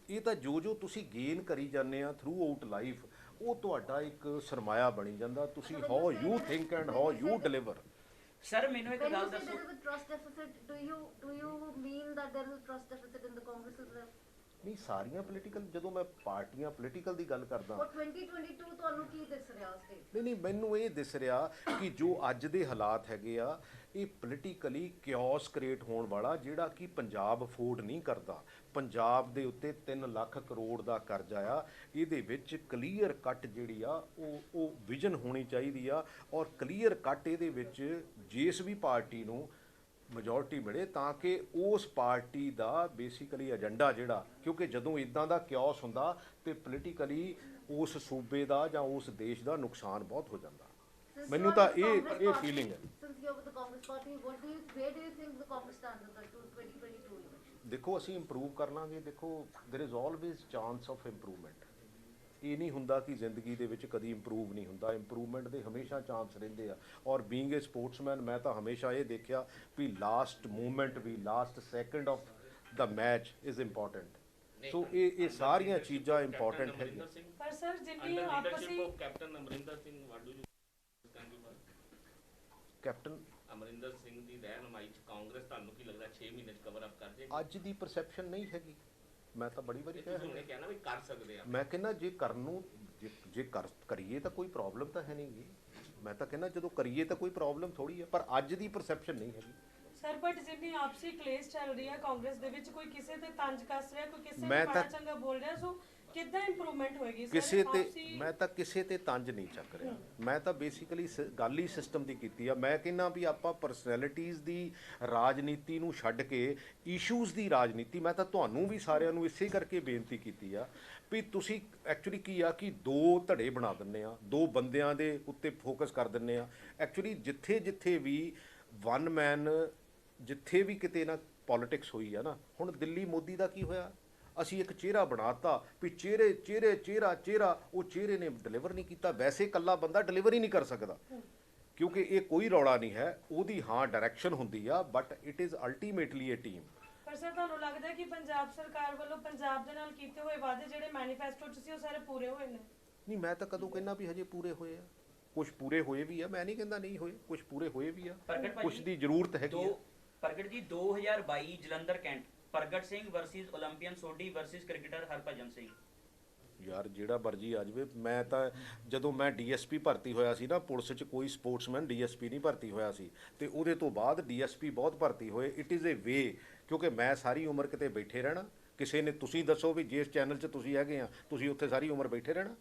ਇਹ ਤਾਂ ਜੋ ਤੁਸੀਂ ਗੇਨ ਕਰੀ ਜਾਂਦੇ ਆ ਥਰੂ ਆਊਟ ਲਾਈਫ, ਉਹ ਤੁਹਾਡਾ ਇੱਕ ਸਰਮਾਇਆ ਬਣੀ ਜਾਂਦਾ। ਤੁਸੀਂ how you think and how you deliver. Sir ਮੈਨੂੰ ਇੱਕ When you ਗੱਲ say ਦੱਸੋ, there is a trust deficit, do you mean that there is a trust deficit in the Congress as well? ਨਹੀਂ ਸਾਰੀਆਂ ਪੋਲੀਟੀਕਲ, ਜਦੋਂ ਮੈਂ ਪਾਰਟੀਆਂ political ਦੀ ਗੱਲ ਕਰਦਾ For 2022 ਤੁਹਾਨੂੰ ਕੀ ਦਿਸ ਰਿਹਾ ਉਸ ਤੇ? ਨਹੀਂ ਮੈਨੂੰ ਇਹ ਦਿਸ ਰਿਹਾ ਕਿ ਜੋ ਅੱਜ ਦੇ ਹਾਲਾਤ ਹੈਗੇ ਆ ਇਹ ਪੋਲੀਟੀਕਲੀ ਕਿਓਸ ਕ੍ਰੀਏਟ ਹੋਣ ਵਾਲਾ, ਜਿਹੜਾ ਕਿ ਪੰਜਾਬ ਅਫੋਰਡ ਨਹੀਂ ਕਰਦਾ। ਪੰਜਾਬ ਦੇ ਉੱਤੇ 3 ਲੱਖ ਕਰੋੜ ਦਾ ਕਰਜ਼ਾ ਆ। ਇਹਦੇ ਵਿੱਚ ਕਲੀਅਰ ਕੱਟ ਜਿਹੜੀ ਆ ਉਹ ਵਿਜ਼ਨ ਹੋਣੀ ਚਾਹੀਦੀ ਆ, ਔਰ ਕਲੀਅਰ ਕੱਟ ਇਹਦੇ ਵਿੱਚ ਜਿਸ ਵੀ ਪਾਰਟੀ ਨੂੰ ਮੈਜੋਰਟੀ ਮਿਲੇ ਤਾਂ ਕਿ ਉਸ ਪਾਰਟੀ ਦਾ ਬੇਸਿਕਲੀ ਏਜੰਡਾ ਜਿਹੜਾ, ਕਿਉਂਕਿ ਜਦੋਂ ਇਦਾਂ ਦਾ ਕਿਓਸ ਹੁੰਦਾ ਤੇ ਪੋਲੀਟੀਕਲੀ ਉਸ ਸੂਬੇ ਦਾ ਜਾਂ ਉਸ ਦੇਸ਼ ਦਾ ਨੁਕਸਾਨ ਬਹੁਤ ਹੋ ਜਾਂਦਾ। ਮੈਨੂੰ ਤਾਂ ਇਹ ਫੀਲਿੰਗ ਹੈ। Since you're with the Congress party, where do you think the Congress stands in the 2022 election? ਦੇਖੋ ਅਸੀਂ ਇੰਪਰੂਵ ਕਰ ਲਾਂਗੇ। ਦੇਖੋ there is always chance of improvement। ਇਹ ਨਹੀਂ ਹੁੰਦਾ ਕਿ ਜ਼ਿੰਦਗੀ ਦੇ ਵਿੱਚ ਕਦੀ ਇੰਪਰੂਵ ਨਹੀਂ ਹੁੰਦਾ, ਇੰਪਰੂਵਮੈਂਟ ਦੇ ਹਮੇਸ਼ਾ ਚਾਂਸ ਰਹਿੰਦੇ ਆ। ਔਰ ਬੀਇੰਗ ਏ ਸਪੋਰਟਸਮੈਨ ਮੈਂ ਤਾਂ ਹਮੇਸ਼ਾ ਇਹ ਦੇਖਿਆ ਵੀ ਲਾਸਟ ਮੂਵਮੈਂਟ ਵੀ, ਲਾਸਟ ਸੈਕਿੰਡ ਆਫ ਦਾ ਮੈਚ ਇਜ਼ ਇੰਪੋਰਟੈਂਟ। ਸੋ ਇਹ ਸਾਰੀਆਂ ਚੀਜ਼ਾਂ ਇੰਪੋਰਟੈਂਟ ਹੈਗੀਆਂ। ਪਰ ਸਰ ਜਿੰਨੀ ਆਪਸੀ captain Amarinder Singh, what do you captain Amarinder Singh ਦੀ ਰਹਿਨੁਮਾਈ ਚ ਕਾਂਗਰਸ ਤੁਹਾਨੂੰ ਕੀ ਲੱਗਦਾ 6 ਮਹੀਨੇ ਚ ਕਵਰ ਅਪ ਕਰ ਜਾਏਗੀ? ਅੱਜ ਦੀ ਪਰਸੈਪਸ਼ਨ ਨਹੀਂ ਹੈਗੀ। ਮੈਂ ਤਾਂ ਬੜੀ ਵਾਰੀ ਕਿਹਾ, ਤੁਸੀਂ ਹੁਣੇ ਕਹਿਣਾ ਵੀ ਕਰ ਸਕਦੇ ਆ। ਮੈਂ ਕਹਿੰਦਾ ਜੇ ਕਰਨ ਨੂੰ ਜੇ ਕਰੀਏ ਤਾਂ ਕੋਈ ਪ੍ਰੋਬਲਮ ਤਾਂ ਹੈ ਨਹੀਂ ਗੀ। ਮੈਂ ਤਾਂ ਕਹਿੰਦਾ ਜਦੋਂ ਕਰੀਏ ਤਾਂ ਕੋਈ ਪ੍ਰੋਬਲਮ ਥੋੜੀ ਹੈ, ਪਰ ਅੱਜ ਦੀ ਪਰਸੈਪਸ਼ਨ ਨਹੀਂ ਹੈਗੀ। ਸਰ ਬਟ ਜਿੰਨੀ ਆਪਸੀ ਕਲੇਸ਼ ਚੱਲ ਰਹੀ ਹੈ ਕਾਂਗਰਸ ਦੇ ਵਿੱਚ, ਕੋਈ ਕਿਸੇ ਤੇ ਤੰਜ ਕੱਸ ਰਿਹਾ, ਕੋਈ ਕਿਸੇ ਨੂੰ ਮੈਂ ਮਾੜਾ ਤਾਂ- ਚੰਗਾ ਬੋਲ ਰਿਹਾ, ਸੋ ਕਿੱਦਾਂ ਇੰਪਰੂਵਮੈਂਟ ਹੋਏਗੀ ਸਰ? ਕਿਸੇ ਤੇ ਆਪਸੀ- ਮੈਂ ਤਾਂ ਕਿਸੇ ਤੇ ਤੰਜ ਨਹੀਂ ਚੱਕ ਰਿਹਾ। ਮੈਂ ਤਾਂ ਬੇਸਿਕਲੀ ਗੱਲ ਹੀ ਸਿਸਟਮ ਦੀ ਕੀਤੀ ਆ। ਮੈਂ ਕਹਿੰਦਾ ਵੀ ਆਪਾਂ ਪਰਸਨੈਲਿਟੀਜ਼ ਦੀ ਰਾਜਨੀਤੀ ਨੂੰ ਛੱਡ ਕੇ ਇਸ਼ੂਜ਼ ਦੀ ਰਾਜਨੀਤੀ, ਮੈਂ ਤਾਂ ਤੁਹਾਨੂੰ ਵੀ ਸਾਰਿਆਂ ਨੂੰ ਇਸੇ ਕਰਕੇ ਬੇਨਤੀ ਕੀਤੀ ਆ ਵੀ ਤੁਸੀਂ ਐਕਚੁਅਲੀ ਕੀ ਆ ਕਿ 2 ਧੜੇ ਬਣਾ ਦਿੰਦੇ ਆ, 2 ਬੰਦਿਆਂ ਦੇ ਉੱਤੇ ਫੋਕਸ ਕਰ ਦਿੰਦੇ ਆ। ਐਕਚੁਅਲੀ ਜਿੱਥੇ ਵੀ ਵਨ ਮੈਨ, ਜਿੱਥੇ ਵੀ ਕਿਤੇ ਨਾ ਪੋਲਿਟਿਕਸ ਹੋਈ ਆ ਨਾ, ਹੁਣ ਦਿੱਲੀ ਮੋਦੀ ਦਾ ਕੀ ਹੋਇਆ? ਅਸੀਂ ਇੱਕ ਚਿਹਰਾ ਬਣਾਤਾ ਵੀ ਚਿਹਰਾ, ਉਹ ਚਿਹਰੇ ਨੇ ਡਿਲੀਵਰ ਨਹੀਂ ਕੀਤਾ। ਵੈਸੇ ਇਕੱਲਾ ਬੰਦਾ ਡਿਲੀਵਰ ਹੀ ਨਹੀਂ ਕਰ ਸਕਦਾ, ਕਿਉਂਕਿ ਇਹ ਕੋਈ ਰੌਲਾ ਨਹੀਂ ਹੈ। ਉਹਦੀ ਹਾਂ ਡਾਇਰੈਕਸ਼ਨ ਹੁੰਦੀ ਆ, but it is ultimately a team. ਪਰ ਸਰ ਤੁਹਾਨੂੰ ਲੱਗਦਾ ਕਿ ਪੰਜਾਬ ਸਰਕਾਰ ਵੱਲੋਂ ਪੰਜਾਬ ਦੇ ਨਾਲ ਕੀਤੇ ਹੋਏ ਵਾਅਦੇ ਜਿਹੜੇ ਮੈਨੀਫੈਸਟੋ 'ਚ ਸੀ ਉਹ ਸਾਰੇ ਪੂਰੇ ਹੋਏ ਨੇ? ਨਹੀਂ ਮੈਂ ਤਾਂ ਕਦੋਂ ਕਹਿੰਦਾ ਵੀ ਹਜੇ ਪੂਰੇ ਹੋਏ ਆ। ਕੁਝ ਪੂਰੇ ਹੋਏ ਵੀ ਆ, ਮੈਂ ਨਹੀਂ ਕਹਿੰਦਾ ਨਹੀਂ ਹੋਏ, ਕੁਝ ਪੂਰੇ ਹੋਏ ਵੀ ਆ, ਕੁਝ ਦੀ ਜ਼ਰੂਰਤ ਹੈਗੀ ਆ। ਪ੍ਰਗਟ ਜੀ 2022 ਜਲੰਧਰ ਕੈਂਟ, ਪ੍ਰਗਟ ਸਿੰਘ ਵਰਸਸ 올림픽ੀਅਨ ਸੋਢੀ ਵਰਸਸ ਕ੍ਰਿਕਟਰ ਹਰਭਜਨ ਸਿੰਘ। ਯਾਰ ਜਿਹੜਾ ਮਰਜੀ ਆ ਜਾਵੇ। ਮੈਂ ਤਾਂ ਜਦੋਂ ਮੈਂ ਡੀਐਸਪੀ ਭਰਤੀ ਹੋਇਆ ਸੀ ਨਾ, ਪੁਲਿਸ 'ਚ ਕੋਈ ਸਪੋਰਟਸਮੈਨ ਡੀਐਸਪੀ ਨਹੀਂ ਭਰਤੀ ਹੋਇਆ ਸੀ, ਤੇ ਉਹਦੇ ਤੋਂ ਬਾਅਦ ਡੀਐਸਪੀ ਬਹੁਤ ਭਰਤੀ ਹੋਏ। ਇਟ ਇਜ਼ ਏ ਵੇ, ਕਿਉਂਕਿ ਮੈਂ ਸਾਰੀ ਉਮਰ ਕਿਤੇ ਬੈਠੇ ਰਹਿਣਾ। ਕਿਸੇ ਨੇ, ਤੁਸੀਂ ਦੱਸੋ ਵੀ ਜਿਸ ਚੈਨਲ 'ਚ ਤੁਸੀਂ ਹੈਗੇ ਆ, ਤੁਸੀਂ ਉੱਥੇ ਸਾਰੀ ਉਮਰ ਬੈਠੇ ਰਹਿਣਾ?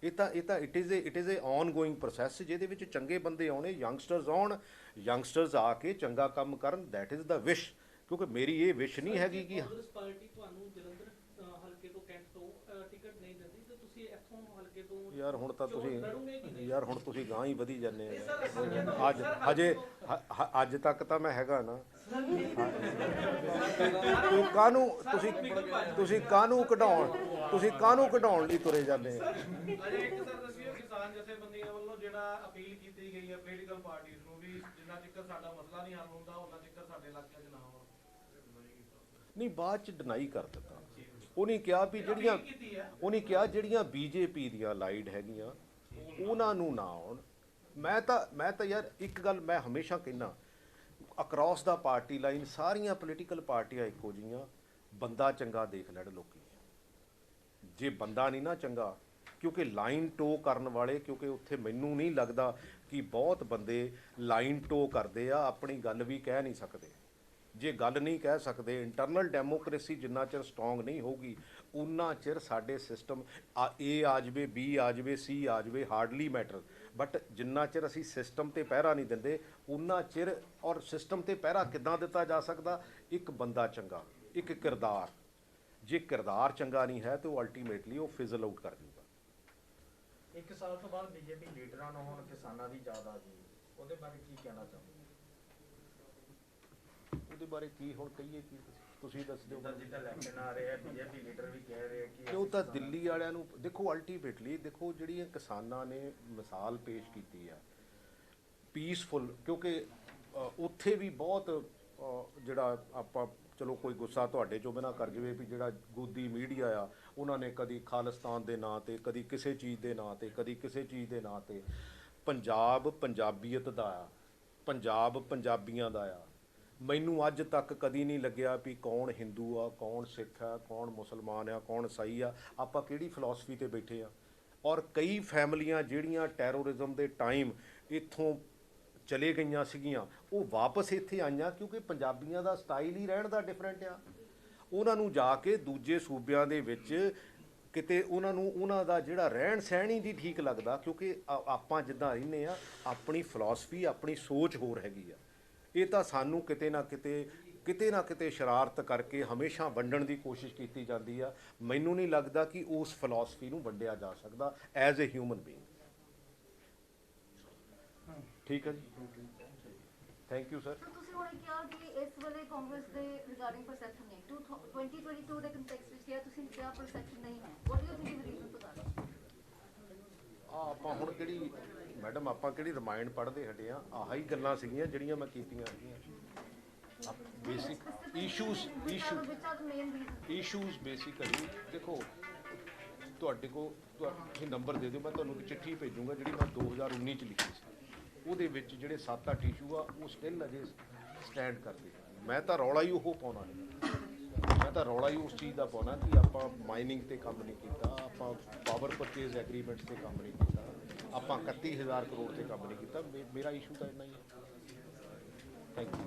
ਇਹ ਤਾਂ it is a on going process, ਜਿਹਦੇ ਵਿੱਚ ਚੰਗੇ ਬੰਦੇ ਆਉਣੇ, ਯੰਗਸਟਰਸ ਆਉਣ, ਯੰਗਸਟਰਸ ਆ ਕੇ ਚੰਗਾ ਕੰਮ ਕਰਨ। ਦੈਟ ਇਜ਼ ਦਾ ਵਿਸ਼, ਕਿਉਂਕਿ ਮੇਰੀ ਇਹ ਵਿਸ਼ ਨਹੀਂ ਹੈਗੀ ਕਿ ਕਾਂਗਰਸ ਪਾਰਟੀ ਤੁਹਾਨੂੰ ਜਲੰਧਰ ਹਲਕੇ ਤੋਂ, ਕੈਂਟ ਤੋਂ ਟਿਕਟ ਨਹੀਂ ਦਿੰਦੀ, ਤੇ ਤੁਸੀਂ ਇੱਥੋਂ ਹਲਕੇ ਤੋਂ ਯਾਰ ਹੁਣ ਤਾਂ ਚੋਣ ਲੜੋਗੇ ਕਿ ਨਹੀਂ? ਹੁਣ ਤੁਸੀਂ ਗਾਂ ਹੀ ਵਧੀ ਜਾਂਦੇ ਨਹੀਂ ਆ। ਸਰ, ਹਲਕੇ ਤੋਂ ਅੱਜ ਹਜੇ ਅੱਜ ਤੱਕ ਤਾਂ ਮੈਂ ਹੈਗਾ ਨਾ। ਤੁਸੀਂ ਕਾਹਨੂੰ ਕਢਾਉਣ ਲਈ ਤੁਰੇ ਜਾਂਦੇ ਆ? ਅਜੇ ਇੱਕ ਸਰ ਦੱਸਿਓ, ਕਿਸਾਨ ਜਥੇਬੰਦੀਆਂ ਵੱਲੋਂ ਜਿਹੜਾ ਅਪੀਲ ਕੀਤੀ ਗਈ ਹੈ ਪੋਲੀਟੀਕਲ ਪਾਰਟੀਆਂ ਨੂੰ ਵੀ, ਜਿੰਨਾ ਚਿਰ ਸਾਡਾ ਮਸਲਾ ਨਹੀਂ ਹੱਲ ਹੁੰਦਾ ਉਹਨਾਂ ਚਿਰ ਸਾਡੇ ਇਲਾਕੇ 'ਚ ਨਾ ਆਉਣ। ਨਹੀਂ, ਬਾਅਦ ਚ ਡਿਨਾਈ ਕਰ ਦਿੱਤਾ। ਉਹਨੇ ਕਿਹਾ ਵੀ ਜਿਹੜੀਆਂ ਬੀਜੇਪੀ ਦੀਆਂ ਲਾਈਡ ਹੈਗੀਆਂ ਉਹਨਾਂ ਨੂੰ ਨਾ ਆਉਣ। ਮੈਂ ਤਾਂ ਯਾਰ ਇੱਕ ਗੱਲ ਮੈਂ ਹਮੇਸ਼ਾ ਕਹਿੰਦਾ, ਅਕ੍ਰੋਸ ਦਾ ਪਾਰਟੀ ਲਾਈਨ ਸਾਰੀਆਂ ਪੋਲੀਟੀਕਲ ਪਾਰਟੀਆਂ ਇੱਕੋ ਜਿਹੀਆਂ, ਬੰਦਾ ਚੰਗਾ ਦੇਖ ਲੈਣ ਲੋਕੀ। ਜੇ ਬੰਦਾ ਨਹੀਂ ਨਾ ਚੰਗਾ, ਕਿਉਂਕਿ ਲਾਈਨ ਟੋ ਕਰਨ ਵਾਲੇ, ਕਿਉਂਕਿ ਉੱਥੇ ਮੈਨੂੰ ਨਹੀਂ ਲੱਗਦਾ ਕਿ ਬਹੁਤ ਬੰਦੇ ਲਾਈਨ ਟੋ ਕਰਦੇ ਆ, ਆਪਣੀ ਗੱਲ ਵੀ ਕਹਿ ਨਹੀਂ ਸਕਦੇ। ਜੇ ਗੱਲ ਨਹੀਂ ਕਹਿ ਸਕਦੇ, ਇੰਟਰਨਲ ਡੈਮੋਕ੍ਰੇਸੀ ਜਿੰਨਾ ਚਿਰ ਸਟਰੋਂਗ ਨਹੀਂ ਹੋਊਗੀ, ਉਨਾ ਚਿਰ ਸਾਡੇ ਸਿਸਟਮ ਏ ਆ ਜਾਵੇ, ਬੀ ਆ ਜਾਵੇ, ਸੀ ਆ ਜਾਵੇ, ਹਾਰਡਲੀ ਮੈਟਰ। ਬਟ ਜਿੰਨਾ ਚਿਰ ਅਸੀਂ ਸਿਸਟਮ ਤੇ ਪਹਿਰਾ ਨਹੀਂ ਦਿੰਦੇ, ਉਨਾ ਚਿਰ। ਔਰ ਸਿਸਟਮ ਤੇ ਪਹਿਰਾ ਕਿੱਦਾਂ ਦਿੱਤਾ ਜਾ ਸਕਦਾ? ਇੱਕ ਬੰਦਾ ਚੰਗਾ, ਇੱਕ ਕਿਰਦਾਰ। ਜੇ ਕਿਰਦਾਰ ਚੰਗਾ ਨਹੀਂ ਹੈ ਤਾਂ ਉਹ ਅਲਟੀਮੇਟਲੀ ਉਹ ਫਿਜ਼ਲ ਆਊਟ ਕਰ ਜੂਗਾ। 1 ਸਾਲ ਤੋਂ ਬਾਅਦ ਬੀਜੇਪੀ ਲੀਡਰਾਂ ਨੂੰ ਹੁਣ ਕਿਸਾਨਾਂ ਦੀ ਯਾਦ ਆ ਗਈ, ਉਹਦੇ ਬਾਰੇ ਕੀ ਕਹਿਣਾ ਚਾਹੁੰਦੇ? ਉਹਦੇ ਬਾਰੇ ਕੀ ਹੁਣ ਕਹੀਏ, ਕੀ ਤੁਸੀਂ ਦੱਸ ਦਿਓ। ਜਿੱਦਾਂ ਇਲੈਕਸ਼ਨ ਆ ਰਹੇ ਆ, ਬੀਜੇਪੀ ਲੀਡਰ ਵੀ ਕਹਿ ਰਹੇ ਕਿ ਉਹ ਤਾਂ ਦਿੱਲੀ ਵਾਲਿਆਂ ਨੂੰ ਦੇਖੋ, ਅਲਟੀਮੇਟਲੀ ਦੇਖੋ, ਜਿਹੜੀਆਂ ਕਿਸਾਨਾਂ ਨੇ ਮਿਸਾਲ ਪੇਸ਼ ਕੀਤੀ ਆ ਪੀਸਫੁਲ, ਕਿਉਂਕਿ ਉੱਥੇ ਵੀ ਬਹੁਤ ਜਿਹੜਾ ਆਪਾਂ, ਚਲੋ ਕੋਈ ਗੁੱਸਾ ਤੁਹਾਡੇ 'ਚੋਂ ਬਿਨਾਂ ਕਰ ਜਾਵੇ ਵੀ ਜਿਹੜਾ ਗੋਦੀ ਮੀਡੀਆ ਆ, ਉਹਨਾਂ ਨੇ ਕਦੀ ਖਾਲਿਸਤਾਨ ਦੇ ਨਾਂ 'ਤੇ, ਕਦੀ ਕਿਸੇ ਚੀਜ਼ ਦੇ ਨਾਂ 'ਤੇ, ਕਦੀ ਕਿਸੇ ਚੀਜ਼ ਦੇ ਨਾਂ 'ਤੇ। ਪੰਜਾਬ ਪੰਜਾਬੀਅਤ ਦਾ ਆ, ਪੰਜਾਬ ਪੰਜਾਬੀਆਂ ਦਾ ਆ। ਮੈਨੂੰ ਅੱਜ ਤੱਕ ਕਦੀ ਨਹੀਂ ਲੱਗਿਆ ਵੀ ਕੌਣ ਹਿੰਦੂ ਆ, ਕੌਣ ਸਿੱਖ ਆ, ਕੌਣ ਮੁਸਲਮਾਨ ਆ, ਕੌਣ ਈਸਾਈ ਆ। ਆਪਾਂ ਕਿਹੜੀ ਫਿਲਾਸਫੀ 'ਤੇ ਬੈਠੇ ਆ? ਔਰ ਕਈ ਫੈਮਲੀਆਂ ਜਿਹੜੀਆਂ ਟੈਰੋਰਿਜ਼ਮ ਦੇ ਟਾਈਮ ਇੱਥੋਂ ਚਲੇ ਗਈਆਂ ਸੀਗੀਆਂ, ਉਹ ਵਾਪਸ ਇੱਥੇ ਆਈਆਂ, ਕਿਉਂਕਿ ਪੰਜਾਬੀਆਂ ਦਾ ਸਟਾਈਲ ਹੀ ਰਹਿਣ ਦਾ ਡਿਫਰੈਂਟ ਆ। ਉਹਨਾਂ ਨੂੰ ਜਾ ਕੇ ਦੂਜੇ ਸੂਬਿਆਂ ਦੇ ਵਿੱਚ ਕਿਤੇ ਉਹਨਾਂ ਦਾ ਜਿਹੜਾ ਰਹਿਣ ਸਹਿਣ ਹੀ ਨਹੀਂ ਠੀਕ ਲੱਗਦਾ, ਕਿਉਂਕਿ ਆਪਾਂ ਜਿੱਦਾਂ ਰਹਿੰਦੇ ਆ, ਆਪਣੀ ਫਿਲਾਸਫੀ, ਆਪਣੀ ਸੋਚ ਹੋਰ ਹੈਗੀ ਆ। ਇਹ ਤਾਂ ਸਾਨੂੰ ਕਿਤੇ ਨਾ ਕਿਤੇ ਸ਼ਰਾਰਤ ਕਰਕੇ ਹਮੇਸ਼ਾ ਵੰਡਣ ਦੀ ਕੋਸ਼ਿਸ਼ ਕੀਤੀ ਜਾਂਦੀ ਆ। ਮੈਨੂੰ ਨਹੀਂ ਲੱਗਦਾ ਕਿ ਉਸ ਫਿਲਾਸਫੀ ਨੂੰ ਵੰਡਿਆ ਜਾ ਸਕਦਾ ਐਜ਼ ਏ ਹਿਊਮਨ ਬੀਇੰਗ। ਠੀਕ ਹੈ ਜੀ, ਥੈਂਕ ਯੂ ਸਰ। ਤੁਸੀਂ ਹੁਣ ਕਿਹਾ ਕਿ ਇਸ ਵੇਲੇ ਕਾਂਗਰਸ ਦੇ ਰਿਗਾਰਡਿੰਗ ਪਰਸੈਪਸ਼ਨ ਨਹੀਂ, 2022 ਦੇ ਕੰਟੈਕਸਟ ਵਿੱਚ ਕਿਹਾ ਤੁਸੀਂ ਕਿਹਾ ਪਰਸੈਪਸ਼ਨ ਨਹੀਂ ਹੈ। ਵਾਟ do you think is reason for that? ਆਪਾਂ ਹੁਣ ਕਿਹੜੀ ਮੈਡਮ, ਆਪਾਂ ਕਿਹੜੀ ਰਾਮਾਇਣ ਪੜ੍ਹਦੇ ਹਟੇ ਆ? ਆਹ ਹੀ ਗੱਲਾਂ ਸੀਗੀਆਂ ਜਿਹੜੀਆਂ ਮੈਂ ਕੀਤੀਆਂ ਸੀਗੀਆਂ। ਬੇਸਿਕ ਇਸ਼ੂਜ਼ ਬੇਸਿਕਲੀ ਦੇਖੋ, ਤੁਹਾਡੇ ਕੋਲ ਤੁਸੀਂ ਨੰਬਰ ਦੇ ਦਿਓ, ਮੈਂ ਤੁਹਾਨੂੰ ਇੱਕ ਚਿੱਠੀ ਭੇਜੂੰਗਾ ਜਿਹੜੀ ਮੈਂ 2019 ਚ ਲਿਖੀ ਸੀ। ਉਹਦੇ ਵਿੱਚ ਜਿਹੜੇ 7-8 ਇਸ਼ੂ ਆ ਉਹ ਸਟਿਲ ਅਜੇ ਸਟੈਂਡ ਕਰਦੇ। ਮੈਂ ਤਾਂ ਰੌਲਾ ਹੀ ਉਹ ਪਾਉਣਾ ਨਹੀਂ, ਮੈਂ ਤਾਂ ਰੌਲਾ ਹੀ ਉਸ ਚੀਜ਼ ਦਾ ਪਾਉਣਾ ਕਿ ਆਪਾਂ ਮਾਈਨਿੰਗ ਤੇ ਕੰਮ ਨਹੀਂ ਕੀਤਾ, ਆਪਾਂ ਪਾਵਰ ਪਰਚੇਜ਼ ਐਗਰੀਮੈਂਟਸ ਤੇ ਕੰਮ ਨਹੀਂ ਕੀਤਾ, ਆਪਾਂ 31,000 ਕਰੋੜ ਤੇ ਕੰਮ ਨਹੀਂ ਕੀਤਾ। ਮੇਰਾ ਇਸ਼ੂ ਤਾਂ ਇੰਨਾ ਹੀ ਹੈ। Thank you.